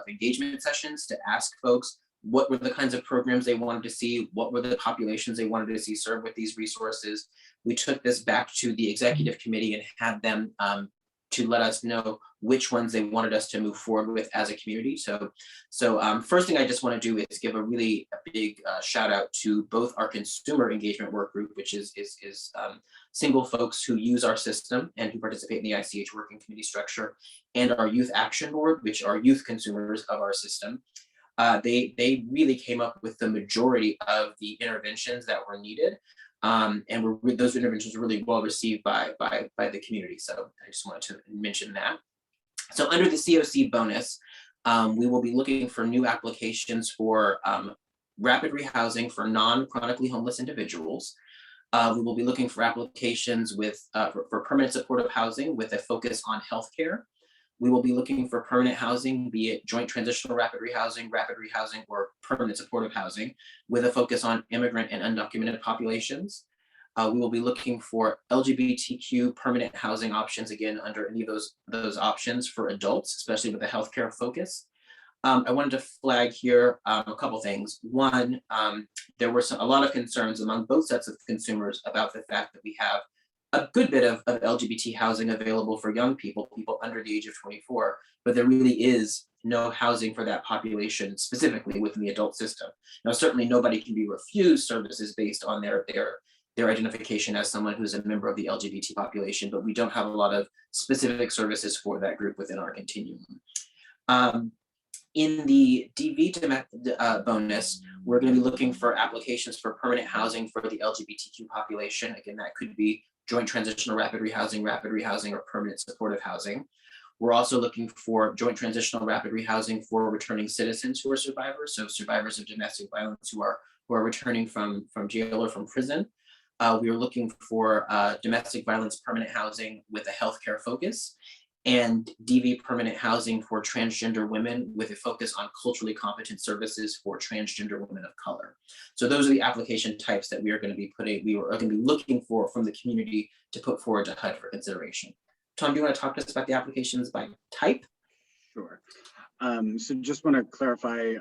engagement sessions to ask folks what were the kinds of programs they wanted to see, what were the populations they wanted to see served with these resources. We took this back to the executive committee and had them to let us know which ones they wanted us to move forward with as a community. So first thing I just want to do is give a really big shout out to both our consumer engagement work group, which is single folks who use our system and who participate in the ICH working committee structure, and our youth action board, which are youth consumers of our system. They really came up with the majority of the interventions that were needed. And those interventions were really well received by the community. So I just wanted to mention that. So under the COC bonus, we will be looking for new applications for rapid rehousing for non-chronically homeless individuals. We will be looking for applications for permanent supportive housing with a focus on healthcare. We will be looking for permanent housing, be it joint transitional rapid rehousing, or permanent supportive housing, with a focus on immigrant and undocumented populations. We will be looking for LGBTQ permanent housing options, again, under any of those options for adults, especially with a healthcare focus. I wanted to flag here a couple things. One, there were a lot of concerns among both sets of consumers about the fact that we have a good bit of LGBT housing available for young people under the age of 24, but there really is no housing for that population specifically within the adult system. Now, certainly nobody can be refused services based on their identification as someone who's a member of the LGBT population, but we don't have a lot of specific services for that group within our continuum. In the DV bonus, we're going to be looking for applications for permanent housing for the LGBTQ population. Again, that could be joint transitional rapid rehousing, or permanent supportive housing. We're also looking for joint transitional rapid rehousing for returning citizens who are survivors, so survivors of domestic violence who are returning from jail or from prison. We are looking for domestic violence permanent housing with a healthcare focus, and DV permanent housing for transgender women with a focus on culturally competent services for transgender women of color. So those are the application types that we are going to be looking for from the community to put forward to HUD for consideration. Tom, do you want to talk to us about the applications by type? Sure. So just want to clarify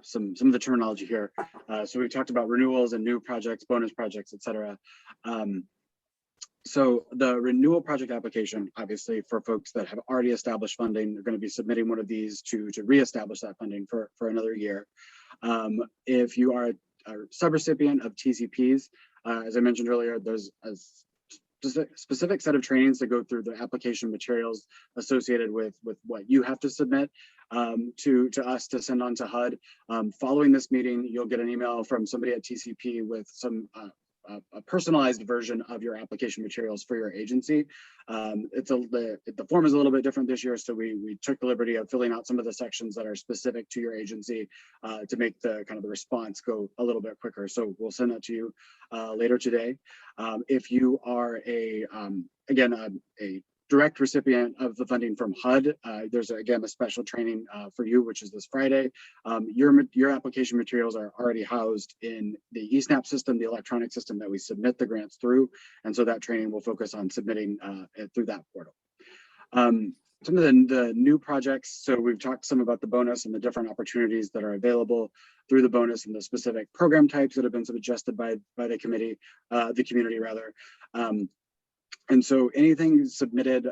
some of the terminology here. So we've talked about renewals and new projects, bonus projects, et cetera. So the renewal project application, obviously for folks that have already established funding, they're going to be submitting one of these to reestablish that funding for another year. If you are a subrecipient of TCPs, as I mentioned earlier, there's a specific set of trainings to go through the application materials associated with what you have to submit to us to send on to HUD. Following this meeting, you'll get an email from somebody at TCP with a personalized version of your application materials for your agency. The form is a little bit different this year, so we took the liberty of filling out some of the sections that are specific to your agency to make the response go a little bit quicker. So we'll send that to you later today. If you are a direct recipient of the funding from HUD, there's again a special training for you, which is this Friday. Your application materials are already housed in the eSNAP system, the electronic system that we submit the grants through, and so that training will focus on submitting through that portal. Some of the new projects, so we've talked some about the bonus and the different opportunities that are available through the bonus and the specific program types that have been suggested by the community rather. And so anything submitted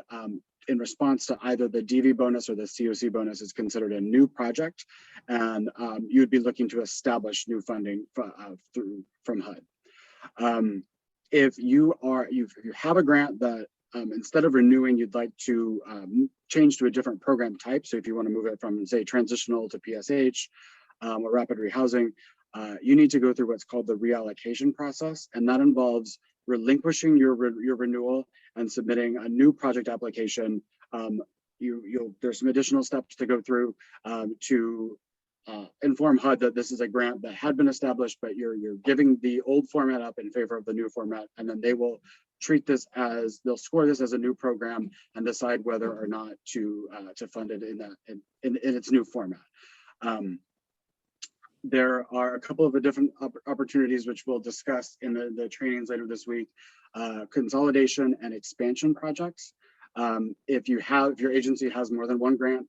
in response to either the DV bonus or the COC bonus is considered a new project, and you would be looking to establish new funding from HUD. If you have a grant that instead of renewing, you'd like to change to a different program type, so if you want to move it from, say, transitional to PSH or rapid rehousing, you need to go through what's called the reallocation process, and that involves relinquishing your renewal and submitting a new project application. There's some additional steps to go through to inform HUD that this is a grant that had been established, but you're giving the old format up in favor of the new format, and then they will treat this as, they'll score this as a new program and decide whether or not to fund it in its new format. There are a couple of different opportunities which we'll discuss in the trainings later this week. Consolidation and expansion projects. If your agency has more than one grant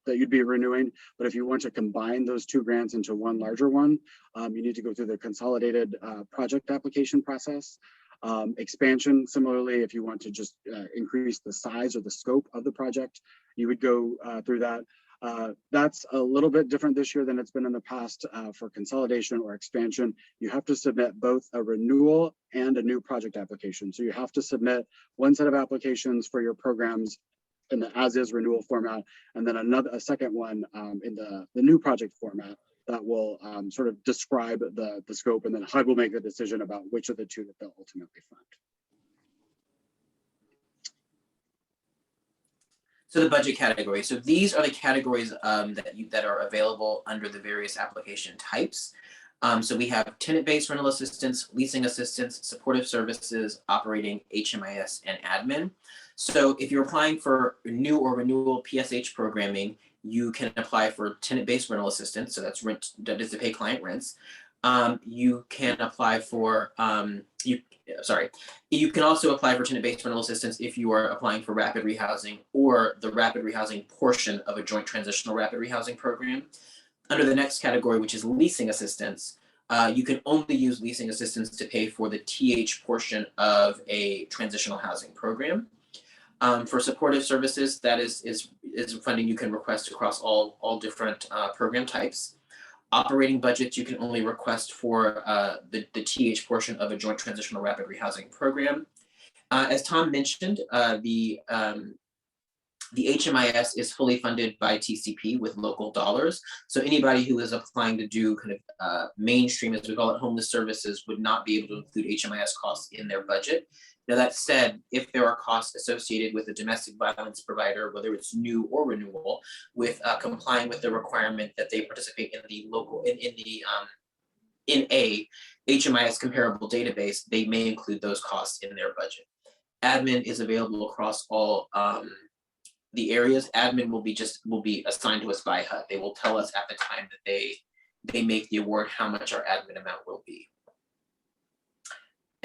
that you'd be renewing, but if you want to combine those two grants into one larger one, you need to go through the consolidated project application process. Expansion, similarly, if you want to just increase the size or the scope of the project, you would go through that. That's a little bit different this year than it's been in the past for consolidation or expansion. You have to submit both a renewal and a new project application. So you have to submit one set of applications for your programs in the as-is renewal format, and then a second one in the new project format that will sort of describe the scope, and then HUD will make a decision about which of the two that they'll ultimately fund. So the budget category. So these are the categories that are available under the various application types. So we have tenant-based rental assistance, leasing assistance, supportive services, operating, HMIS, and admin. So if you're applying for new or renewal PSH programming, you can apply for tenant-based rental assistance. So that's rent, that is to pay client rents. You can apply for you can also apply for tenant-based rental assistance if you are applying for rapid rehousing or the rapid rehousing portion of a joint transitional rapid rehousing program. Under the next category, which is leasing assistance, you can only use leasing assistance to pay for the TH portion of a transitional housing program. For supportive services, that is funding you can request across all different program types. Operating budgets you can only request for the TH portion of a joint transitional rapid rehousing program. As Tom mentioned, the HMIS is fully funded by TCP with local dollars. So anybody who is applying to do kind of mainstream, as we call it, homeless services would not be able to include HMIS costs in their budget. Now that said, if there are costs associated with a domestic violence provider, whether it's new or renewal, with complying with the requirement that they participate in the local, in a HMIS comparable database, they may include those costs in their budget. Admin is available across all the areas. Admin will be assigned to us by HUD. They will tell us at the time that they make the award how much our admin amount will be.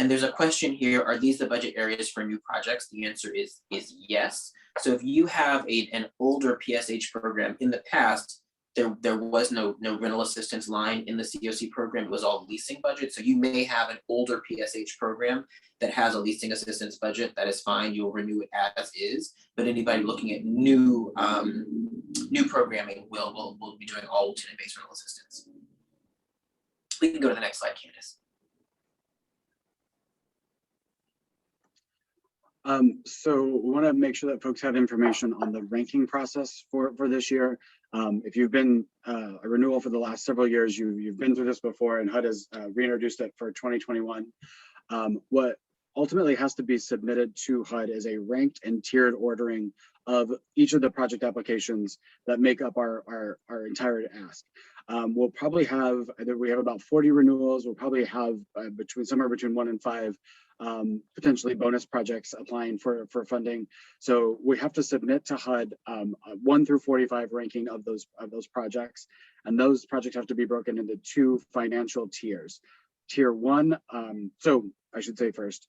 And there's a question here, are these the budget areas for new projects? The answer is yes. So if you have an older PSH program in the past, there was no rental assistance line in the COC program. It was all leasing budget. So you may have an older PSH program that has a leasing assistance budget. That is fine. You'll renew it as is. But anybody looking at new programming will be doing all tenant-based rental assistance. We can go to the next slide, Candace. So we want to make sure that folks have information on the ranking process for this year. If you've been a renewal for the last several years, you've been through this before, and HUD has reintroduced it for 2021. What ultimately has to be submitted to HUD is a ranked and tiered ordering of each of the project applications that make up our entire ask. We'll probably have, we have about 40 renewals. We'll probably have somewhere between 1 and 5 potentially bonus projects applying for funding. So we have to submit to HUD a 1 through 45 ranking of those projects, and those projects have to be broken into 2 financial tiers. Tier 1, so I should say first,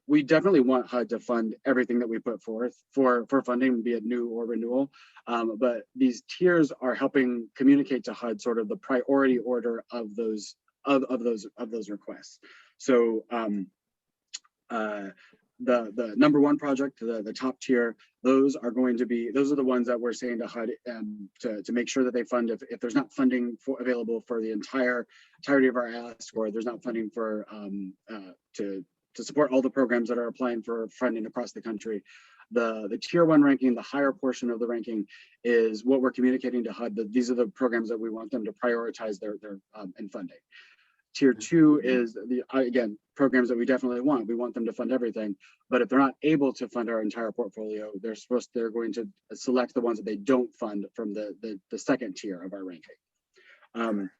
we definitely want HUD to fund everything that we put forth for funding, be it new or renewal. But these tiers are helping communicate to HUD sort of the priority order of those requests. So the number 1 project, the top tier, those are the ones that we're saying to HUD to make sure that they fund if there's not funding available for the entirety of our ask, or there's not funding for to support all the programs that are applying for funding across the country. The tier 1 ranking, the higher portion of the ranking, is what we're communicating to HUD that these are the programs that we want them to prioritize their in funding. Tier 2 is again, programs that we definitely want. We want them to fund everything, but if they're not able to fund our entire portfolio, they're going to select the ones that they don't fund from the second tier of our ranking.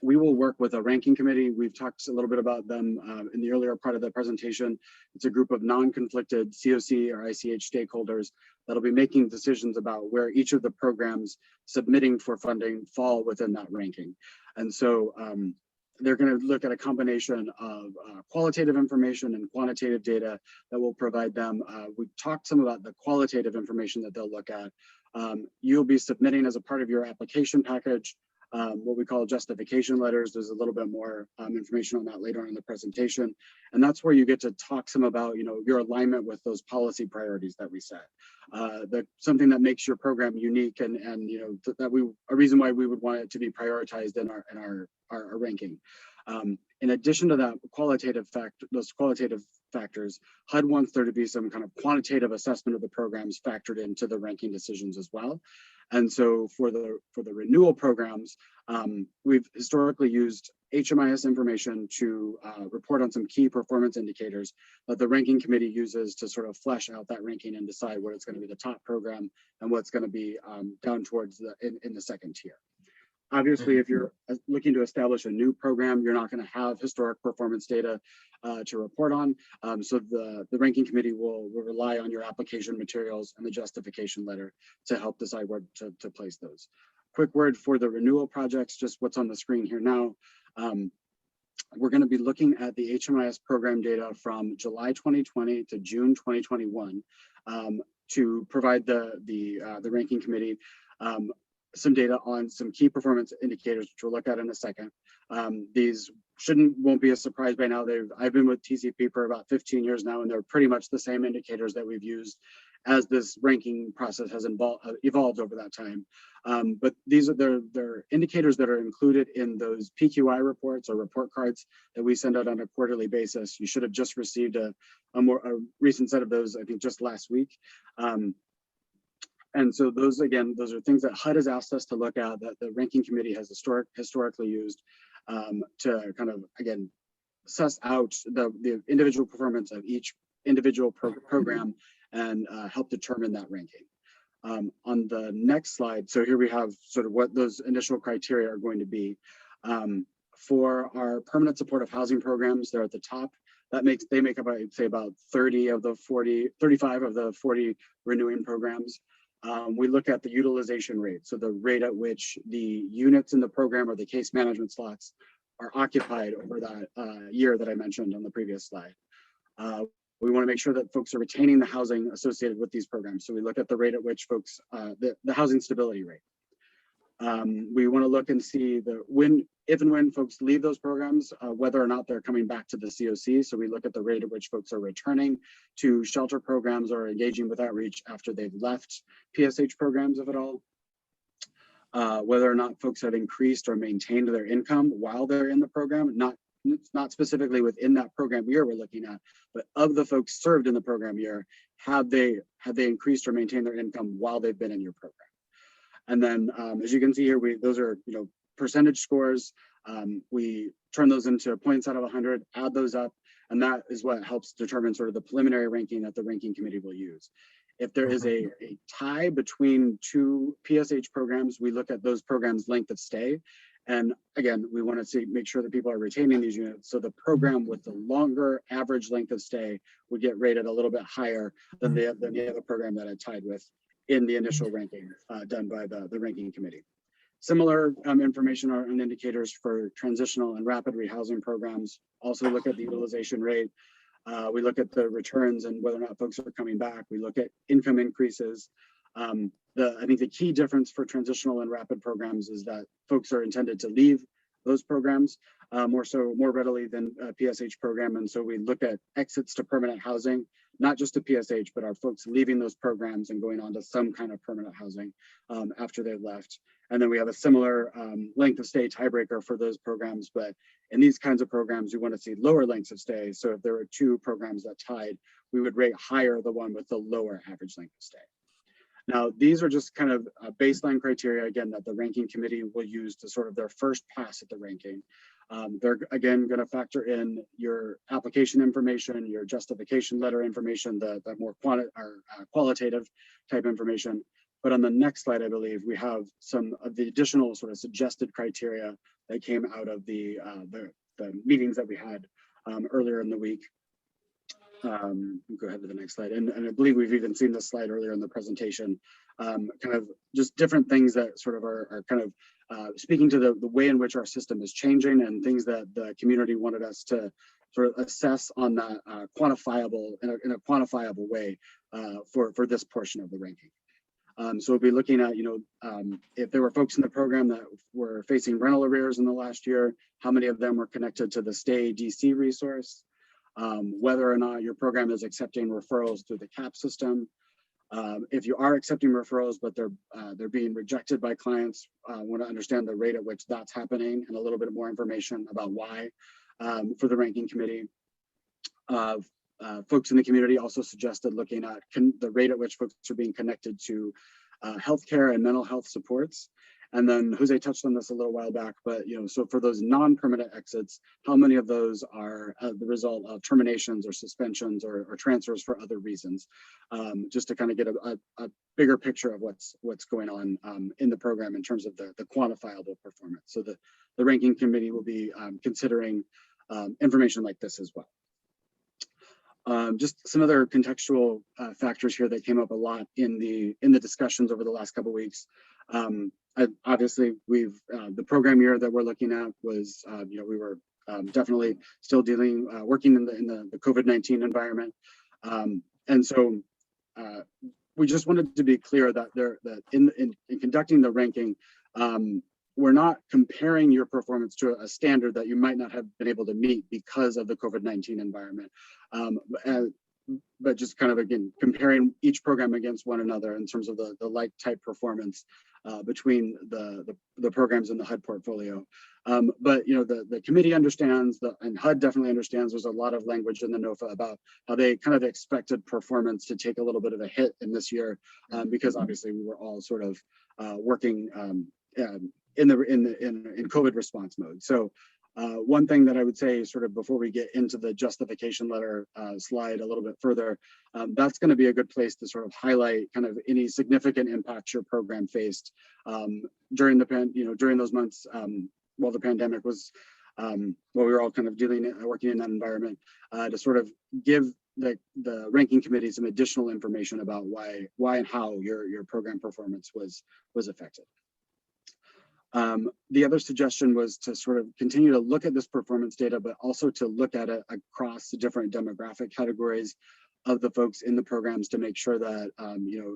We will work with a ranking committee. We've talked a little bit about them in the earlier part of the presentation. It's a group of non-conflicted COC or ICH stakeholders that'll be making decisions about where each of the programs submitting for funding fall within that ranking. And so they're going to look at a combination of qualitative information and quantitative data that will provide them. We talked some about the qualitative information that they'll look at. You'll be submitting as a part of your application package what we call justification letters. There's a little bit more information on that later on in the presentation. And that's where you get to talk some about, your alignment with those policy priorities that we set. Something that makes your program unique and a reason why we would want it to be prioritized in our ranking. In addition to that those qualitative factors, HUD wants there to be some kind of quantitative assessment of the programs factored into the ranking decisions as well. And so for the renewal programs, we've historically used HMIS information to report on some key performance indicators that the ranking committee uses to sort of flesh out that ranking and decide what it's going to be the top program and what's going to be down towards in the second tier. Obviously, if you're looking to establish a new program, you're not going to have historic performance data to report on. So the ranking committee will rely on your application materials and the justification letter to help decide where to place those. Quick word for the renewal projects, just what's on the screen here now. We're going to be looking at the HMIS program data from July 2020 to June 2021 to provide the ranking committee some data on some key performance indicators, which we'll look at in a second. These won't be a surprise by now. I've been with TCP for about 15 years now, and they're pretty much the same indicators that we've used as this ranking process has evolved over that time. But they're indicators that are included in those PQI reports or report cards that we send out on a quarterly basis. You should have just received a recent set of those, I think, just last week. And so those are things that HUD has asked us to look at, that the ranking committee has historically used to kind of, again, suss out the individual performance of each individual program and help determine that ranking. On the next slide, so here we have sort of what those initial criteria are going to be. For our permanent supportive housing programs, they're at the top. They make up, I'd say, about 35 of the 40 renewing programs. We look at the utilization rate, so the rate at which the units in the program or the case management slots are occupied over that year that I mentioned on the previous slide. We want to make sure that folks are retaining the housing associated with these programs. So we look at the rate at which folks, the housing stability rate. We want to look and see if and when folks leave those programs, whether or not they're coming back to the COC. So we look at the rate at which folks are returning to shelter programs or engaging with outreach after they've left PSH programs, if at all. Whether or not folks have increased or maintained their income while they're in the program, not specifically within that program year we're looking at, but of the folks served in the program year, have they increased or maintained their income while they've been in your program? And then, as you can see here, those are percentage scores. We turn those into points out of 100, add those up, and that is what helps determine sort of the preliminary ranking that the ranking committee will use. If there is a tie between two PSH programs, we look at those programs' length of stay. And again, we want to make sure that people are retaining these units. So the program with the longer average length of stay would get rated a little bit higher than the other program that it tied with in the initial ranking done by the ranking committee. Similar information and indicators for transitional and rapid rehousing programs. Also look at the utilization rate. We look at the returns and whether or not folks are coming back. We look at income increases. I think the key difference for transitional and rapid programs is that folks are intended to leave those programs more readily than a PSH program. And so we look at exits to permanent housing, not just to PSH, but our folks leaving those programs and going on to some kind of permanent housing after they've left. And then we have a similar length of stay tiebreaker for those programs. But in these kinds of programs, we want to see lower lengths of stay. So if there were two programs that tied, we would rate higher the one with the lower average length of stay. Now, these are just kind of baseline criteria, again, that the ranking committee will use to sort of their first pass at the ranking. They're, again, going to factor in your application information, your justification letter information, the more qualitative type information. But on the next slide, I believe, we have some of the additional sort of suggested criteria that came out of the meetings that we had earlier in the week. Go ahead to the next slide. And I believe we've even seen this slide earlier in the presentation, kind of just different things that sort of are kind of speaking to the way in which our system is changing and things that the community wanted us to sort of assess on that quantifiable, in a quantifiable way for this portion of the ranking. So we'll be looking at, if there were folks in the program that were facing rental arrears in the last year, how many of them were connected to the Stay DC resource, whether or not your program is accepting referrals through the CAP system. If you are accepting referrals, but they're being rejected by clients, want to understand the rate at which that's happening and a little bit more information about why for the ranking committee. Folks in the community also suggested looking at the rate at which folks are being connected to healthcare and mental health supports. And then Jose touched on this a little while back, but so for those non-permanent exits, how many of those are the result of terminations or suspensions or transfers for other reasons? Just to kind of get a bigger picture of what's going on in the program in terms of the quantifiable performance. So the ranking committee will be considering information like this as well. Just some other contextual factors here that came up a lot in the discussions over the last couple of weeks. Obviously, the program year that we're looking at was, we were definitely still working in the COVID-19 environment, and so we just wanted to be clear that in conducting the ranking, we're not comparing your performance to a standard that you might not have been able to meet because of the COVID-19 environment. But just kind of, again, comparing each program against one another in terms of the like type performance between the programs in the HUD portfolio. But the committee understands, and HUD definitely understands, there's a lot of language in the NOFA about how they kind of expected performance to take a little bit of a hit in this year because obviously we were all sort of working in COVID response mode. So one thing that I would say sort of before we get into the justification letter slide a little bit further, that's going to be a good place to sort of highlight kind of any significant impacts your program faced during those months while the pandemic was, while we were all kind of working in that environment, to sort of give the ranking committee some additional information about why and how your program performance was affected. The other suggestion was to sort of continue to look at this performance data, but also to look at it across the different demographic categories of the folks in the programs to make sure that,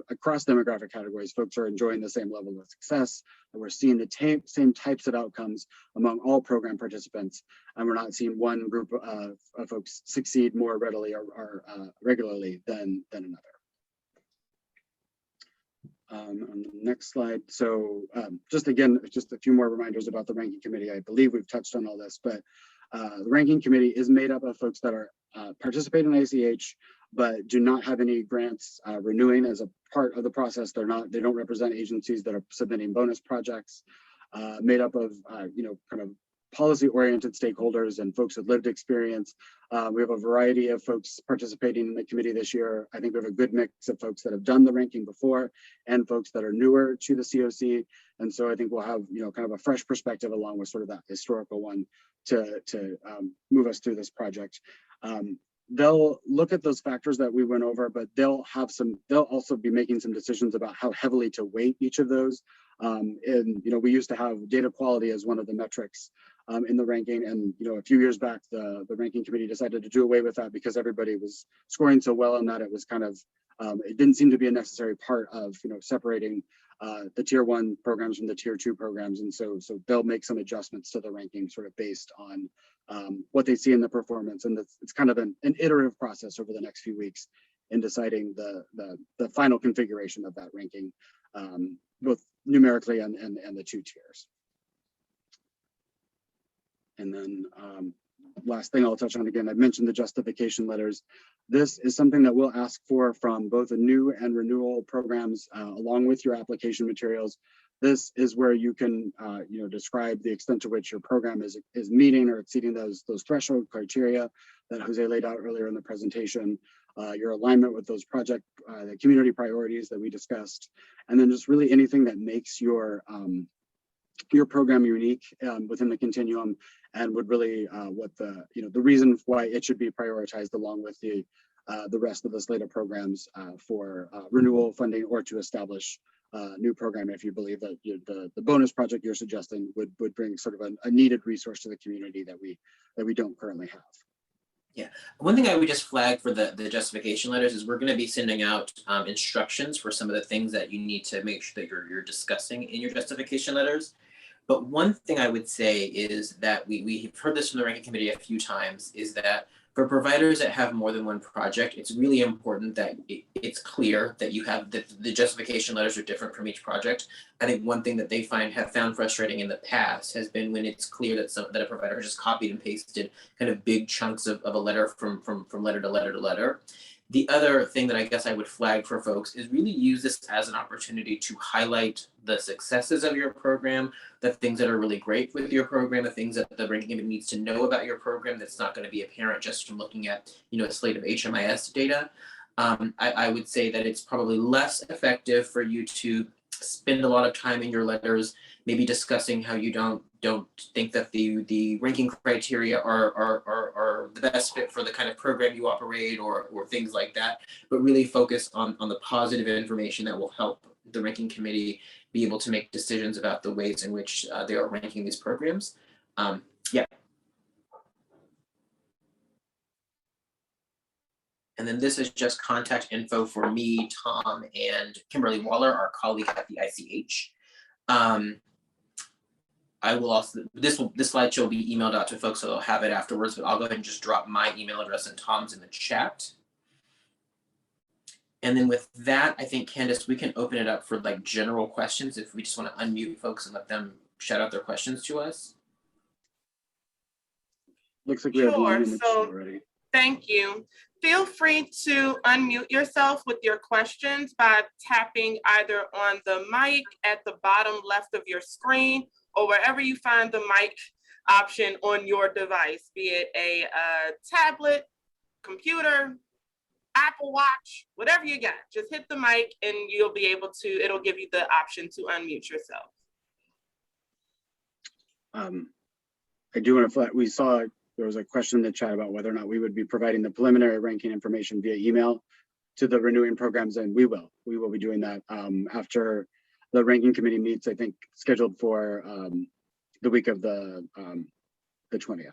across demographic categories, folks are enjoying the same level of success, that we're seeing the same types of outcomes among all program participants, and we're not seeing one group of folks succeed more readily or regularly than another. On the next slide. So just a few more reminders about the ranking committee. I believe we've touched on all this, but the ranking committee is made up of folks that are participate in ICH, but do not have any grants renewing as a part of the process. They don't represent agencies that are submitting bonus projects, made up of, kind of policy-oriented stakeholders and folks with lived experience. We have a variety of folks participating in the committee this year. I think we have a good mix of folks that have done the ranking before and folks that are newer to the COC. And so I think we'll have, kind of a fresh perspective along with sort of that historical one to move us through this project. They'll look at those factors that we went over, but they'll also be making some decisions about how heavily to weight each of those. We used to have data quality as one of the metrics in the ranking. And, a few years back, the ranking committee decided to do away with that because everybody was scoring so well on that. It was kind of, it didn't seem to be a necessary part of, separating the tier 1 programs from the tier 2 programs. And so they'll make some adjustments to the ranking sort of based on what they see in the performance. And it's kind of an iterative process over the next few weeks in deciding the final configuration of that ranking, both numerically and the 2 tiers. And then last thing I'll touch on again, I mentioned the justification letters. This is something that we'll ask for from both the new and renewal programs along with your application materials. This is where you can, describe the extent to which your program is meeting or exceeding those threshold criteria that Jose laid out earlier in the presentation, your alignment with those the community priorities that we discussed, and then just really anything that makes your program unique within the continuum and would really what the reason why it should be prioritized along with the rest of the slate of programs for renewal funding or to establish new program if you believe that the bonus project you're suggesting would bring sort of a needed resource to the community that we don't currently have. Yeah, one thing I would just flag for the justification letters is we're going to be sending out instructions for some of the things that you need to make sure that you're discussing in your justification letters. But one thing I would say is that we've heard this from the ranking committee a few times, is that for providers that have more than one project, it's really important that it's clear that you have the justification letters are different from each project. I think one thing that they have found frustrating in the past has been when it's clear that a provider has just copied and pasted kind of big chunks of a letter from letter to letter to letter. The other thing that I guess I would flag for folks is really use this as an opportunity to highlight the successes of your program, the things that are really great with your program, the things that the ranking committee needs to know about your program that's not going to be apparent just from looking at a slate of HMIS data. I would say that it's probably less effective for you to spend a lot of time in your letters maybe discussing how you don't think that the ranking criteria are the best fit for the kind of program you operate or things like that, but really focus on the positive information that will help the ranking committee be able to make decisions about the ways in which they are ranking these programs. Yeah. And then this is just contact info for me, Tom, and Kimberly Waller, our colleague at the ICH. I will also, this slideshow will be emailed out to folks, so they'll have it afterwards, but I'll go ahead and just drop my email address and Tom's in the chat. And then with that, I think, Candace, we can open it up for like general questions if we just want to unmute folks and let them shout out their questions to us. Looks like we have one in the chat So already. thank you. Feel free to unmute yourself with your questions by tapping either on the mic at the bottom left of your screen or wherever you find the mic option on your device, be it a tablet, computer, Apple Watch, whatever you got. Just hit the mic and you'll be able to, it'll give you the option to unmute yourself. I do want to flag, we saw there was a question in the chat about whether or not we would be providing the preliminary ranking information via email to the renewing programs, and we will be doing that after the ranking committee meets, I think, scheduled for the week of the 20th.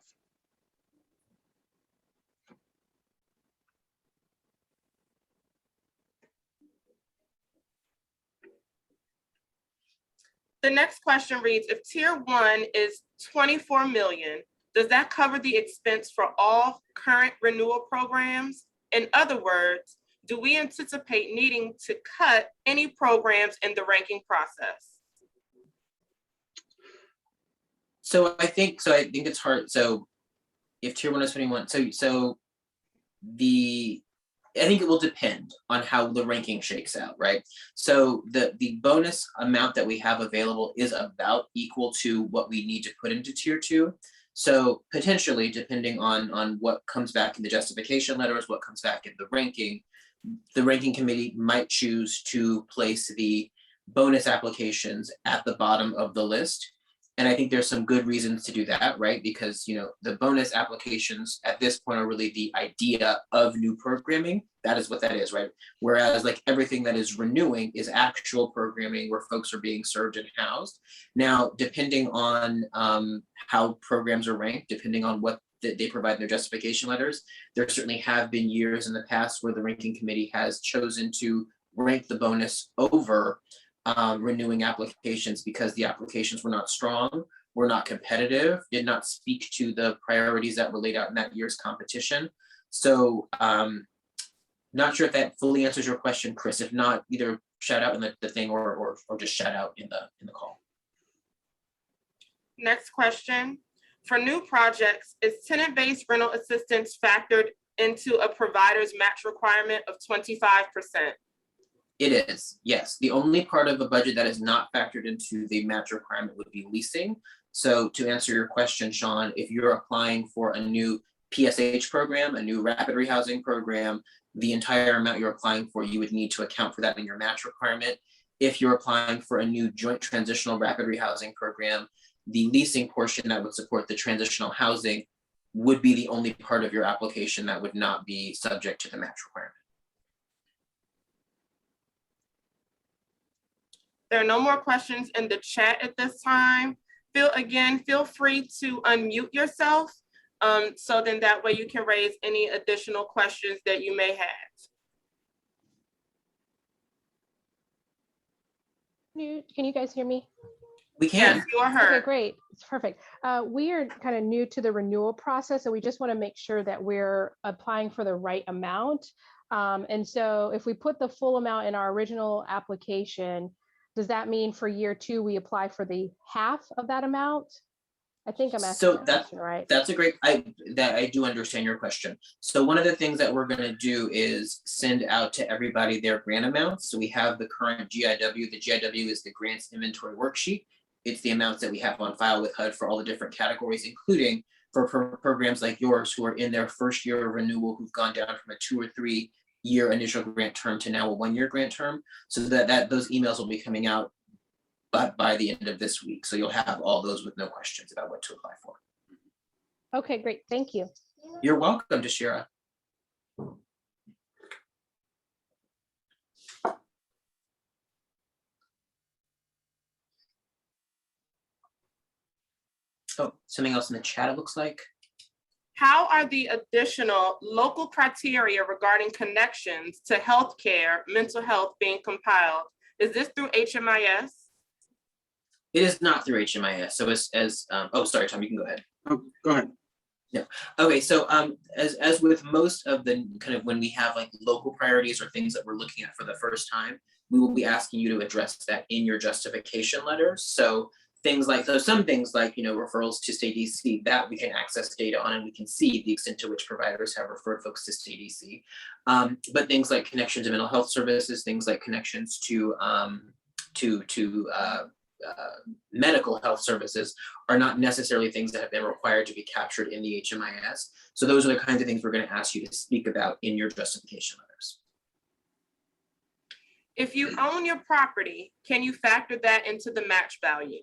The next question reads, if tier 1 is 24 million, does that cover the expense for all current renewal programs? In other words, do we anticipate needing to cut any programs in the ranking process? So I think it's hard. So if tier 1 is 21, I think it will depend on how the ranking shakes out, right? So the bonus amount that we have available is about equal to what we need to put into tier 2. So potentially, depending on what comes back in the justification letters, what comes back in the ranking committee might choose to place the bonus applications at the bottom of the list. And I think there's some good reasons to do that, right? Because, you know, the bonus applications at this point are really the idea of new programming. That is what that is, right? Whereas like everything that is renewing is actual programming where folks are being served and housed. Now, depending on how programs are ranked, depending on what they provide in their justification letters, there certainly have been years in the past where the ranking committee has chosen to rank the bonus over renewing applications because the applications were not strong, were not competitive, did not speak to the priorities that were laid out in that year's competition. So not sure if that fully answers your question, Chris. If not, either shout out in the thing or just shout out in the call. Next question. For new projects, is tenant-based rental assistance factored into a provider's match requirement of 25%? It is, yes. The only part of the budget that is not factored into the match requirement would be leasing. So to answer your question, Sean, if you're applying for a new PSH program, a new rapid rehousing program, the entire amount you're applying for, you would need to account for that in your match requirement. If you're applying for a new joint transitional rapid rehousing program, the leasing portion that would support the transitional housing would be the only part of your application that would not be subject to the match requirement. There are no more questions in the chat at this time. Feel free to unmute yourself so then that way you can raise any additional questions that you may have. Can you guys hear me? We can. Yes, you are heard. Okay, great. It's perfect. We are kind of new to the renewal process, so we just want to make sure that we're applying for the right amount. And so if we put the full amount in our original application, does that mean for year 2, we apply for the half of that amount? I think I'm asking that question, right? That's a great, I do understand your question. So one of the things that we're gonna do is send out to everybody their grant amounts. So we have the current GIW. The GIW is the grants inventory worksheet. It's the amounts that we have on file with HUD for all the different categories, including for programs like yours who are in their first year of renewal, who've gone down from a 2 or 3 year initial grant term to now a 1 year grant term. So that those emails will be coming out by the end of this week. So you'll have all those with no questions about what to apply for. Okay, great. Thank you. You're welcome, Deshira. Oh, something else in the chat, it looks like. How are the additional local criteria regarding connections to healthcare, mental health being compiled? Is this through HMIS? It is not through HMIS. So oh, sorry, Tom, you can go ahead. Oh, go ahead. Yeah. Okay. So as with most of the kind of when we have like local priorities or things that we're looking at for the first time, we will be asking you to address that in your justification letters. So some things like, you know, referrals to state DC, that we can access data on and we can see the extent to which providers have referred folks to state DC. But things like connections to mental health services, things like connections to medical health services are not necessarily things that have been required to be captured in the HMIS. So those are the kinds of things we're going to ask you to speak about in your justification letters. If you own your property, can you factor that into the match value?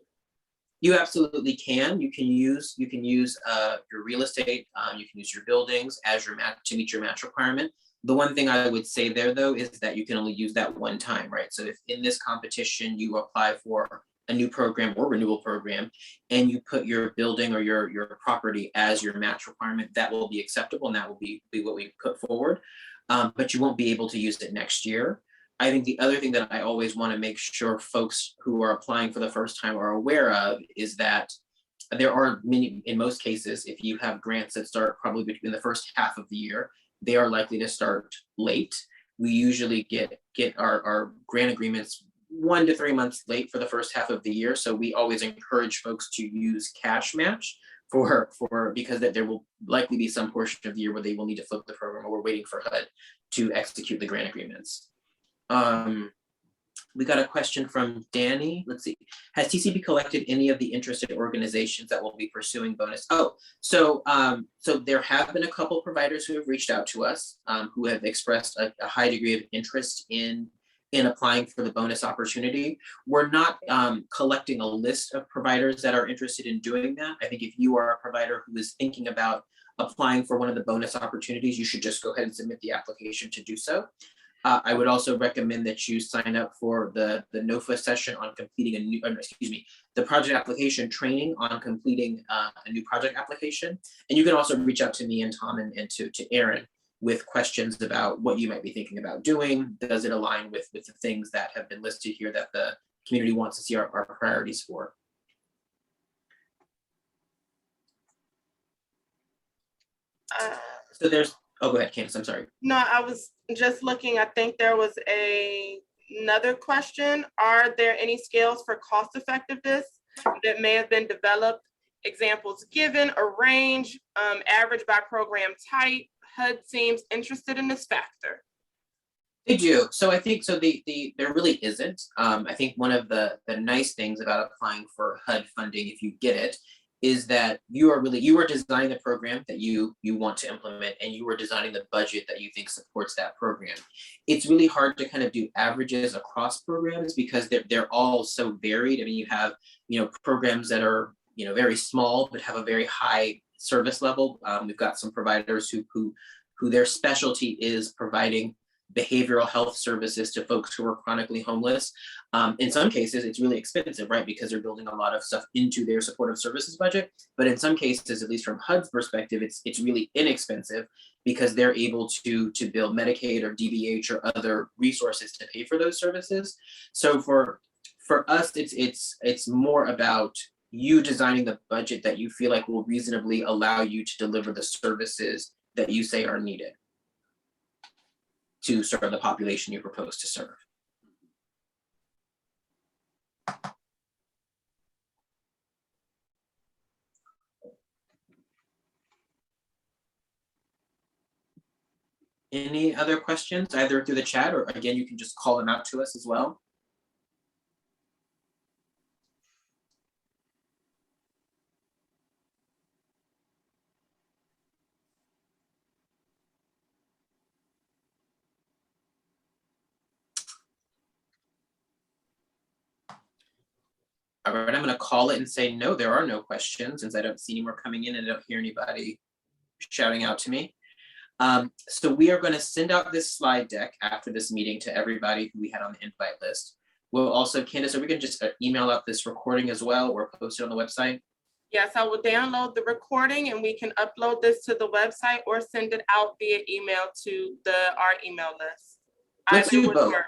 You absolutely can. You can use your real estate. You can use your buildings as your match to meet your match requirement. The one thing I would say there though is that you can only use that one time, right? So if in this competition you apply for a new program or renewal program and you put your building or your property as your match requirement, that will be acceptable and that will be what we put forward. But you won't be able to use it next year. I think the other thing that I always want to make sure folks who are applying for the first time are aware of is that there are many, in most cases, if you have grants that start probably between the first half of the year, they are likely to start late. We usually get our grant agreements 1 to 3 months late for the first half of the year. So we always encourage folks to use cash match because that there will likely be some portion of the year where they will need to flip the program or we're waiting for HUD to execute the grant agreements. We got a question from Danny. Let's see. Has TCP collected any of the interested organizations that will be pursuing bonus? So there have been a couple providers who have reached out to us who have expressed a high degree of interest in applying for the bonus opportunity. We're not collecting a list of providers that are interested in doing that. I think if you are a provider who is thinking about applying for one of the bonus opportunities, you should just go ahead and submit the application to do so. I would also recommend that you sign up for the Nofo session on completing the project application training on completing a new project application. And you can also reach out to me and Tom and to Aaron with questions about what you might be thinking about doing. Does it align with the things that have been listed here that the community wants to see our priorities for? So there's, oh, go ahead, Candace, I'm sorry. No, I was just looking, I think there was another question. Are there any scales for cost effectiveness that may have been developed? Examples given, a range, average by program type. HUD seems interested in this factor. They do. So I think so. There really isn't. I think one of the nice things about applying for HUD funding, if you get it, is that you are designing the program that you want to implement, and you are designing the budget that you think supports that program. It's really hard to kind of do averages across programs because they're all so varied. I mean, you have programs that are very small but have a very high service level. We've got some providers who their specialty is providing behavioral health services to folks who are chronically homeless. In some cases, it's really expensive, right? Because they're building a lot of stuff into their supportive services budget. But in some cases, at least from HUD's perspective, it's really inexpensive because they're able to build Medicaid or DBH or other resources to pay for those services. So for us, it's more about you designing the budget that you feel like will reasonably allow you to deliver the services that you say are needed to serve the population you propose to serve. Any other questions, either through the chat or again, you can just call them out to us as well. All right, I'm going to call it and say, no, there are no questions since I don't see any more coming in and I don't hear anybody shouting out to me. So we are going to send out this slide deck after this meeting to everybody who we had on the invite list. We'll also, Candace, are we going to just email out this recording as well or post it on the website? Yes, I will download the recording and we can upload this to the website or send it out via email to our email list. Let's do both. Work.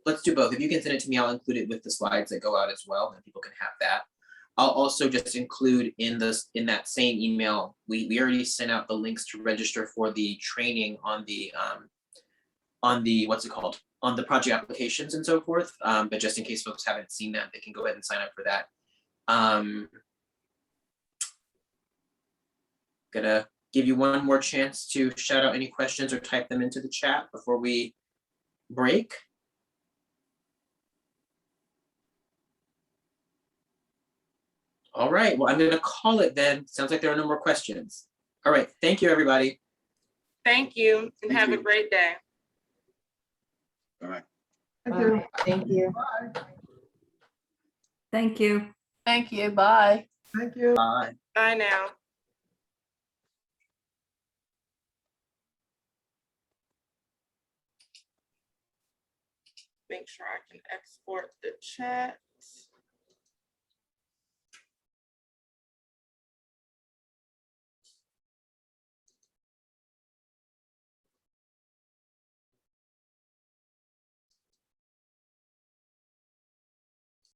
Let's do both. If you can send it to me, I'll include it with the slides that go out as well, and people can have that. I'll also just include in that same email, we already sent out the links to register for the training on the what's it called? On the project applications and so forth. But just in case folks haven't seen that, they can go ahead and sign up for that. Gonna give you one more chance to shout out any questions or type them into the chat before we break. All right, well, I'm going to call it then. Sounds like there are no more questions. All right, thank you, everybody. Thank you, and have a great day. Bye-bye. Thank you. Thank you. Thank you. Thank you. Bye. Thank you. Bye. Bye now. Make sure I can export the chat.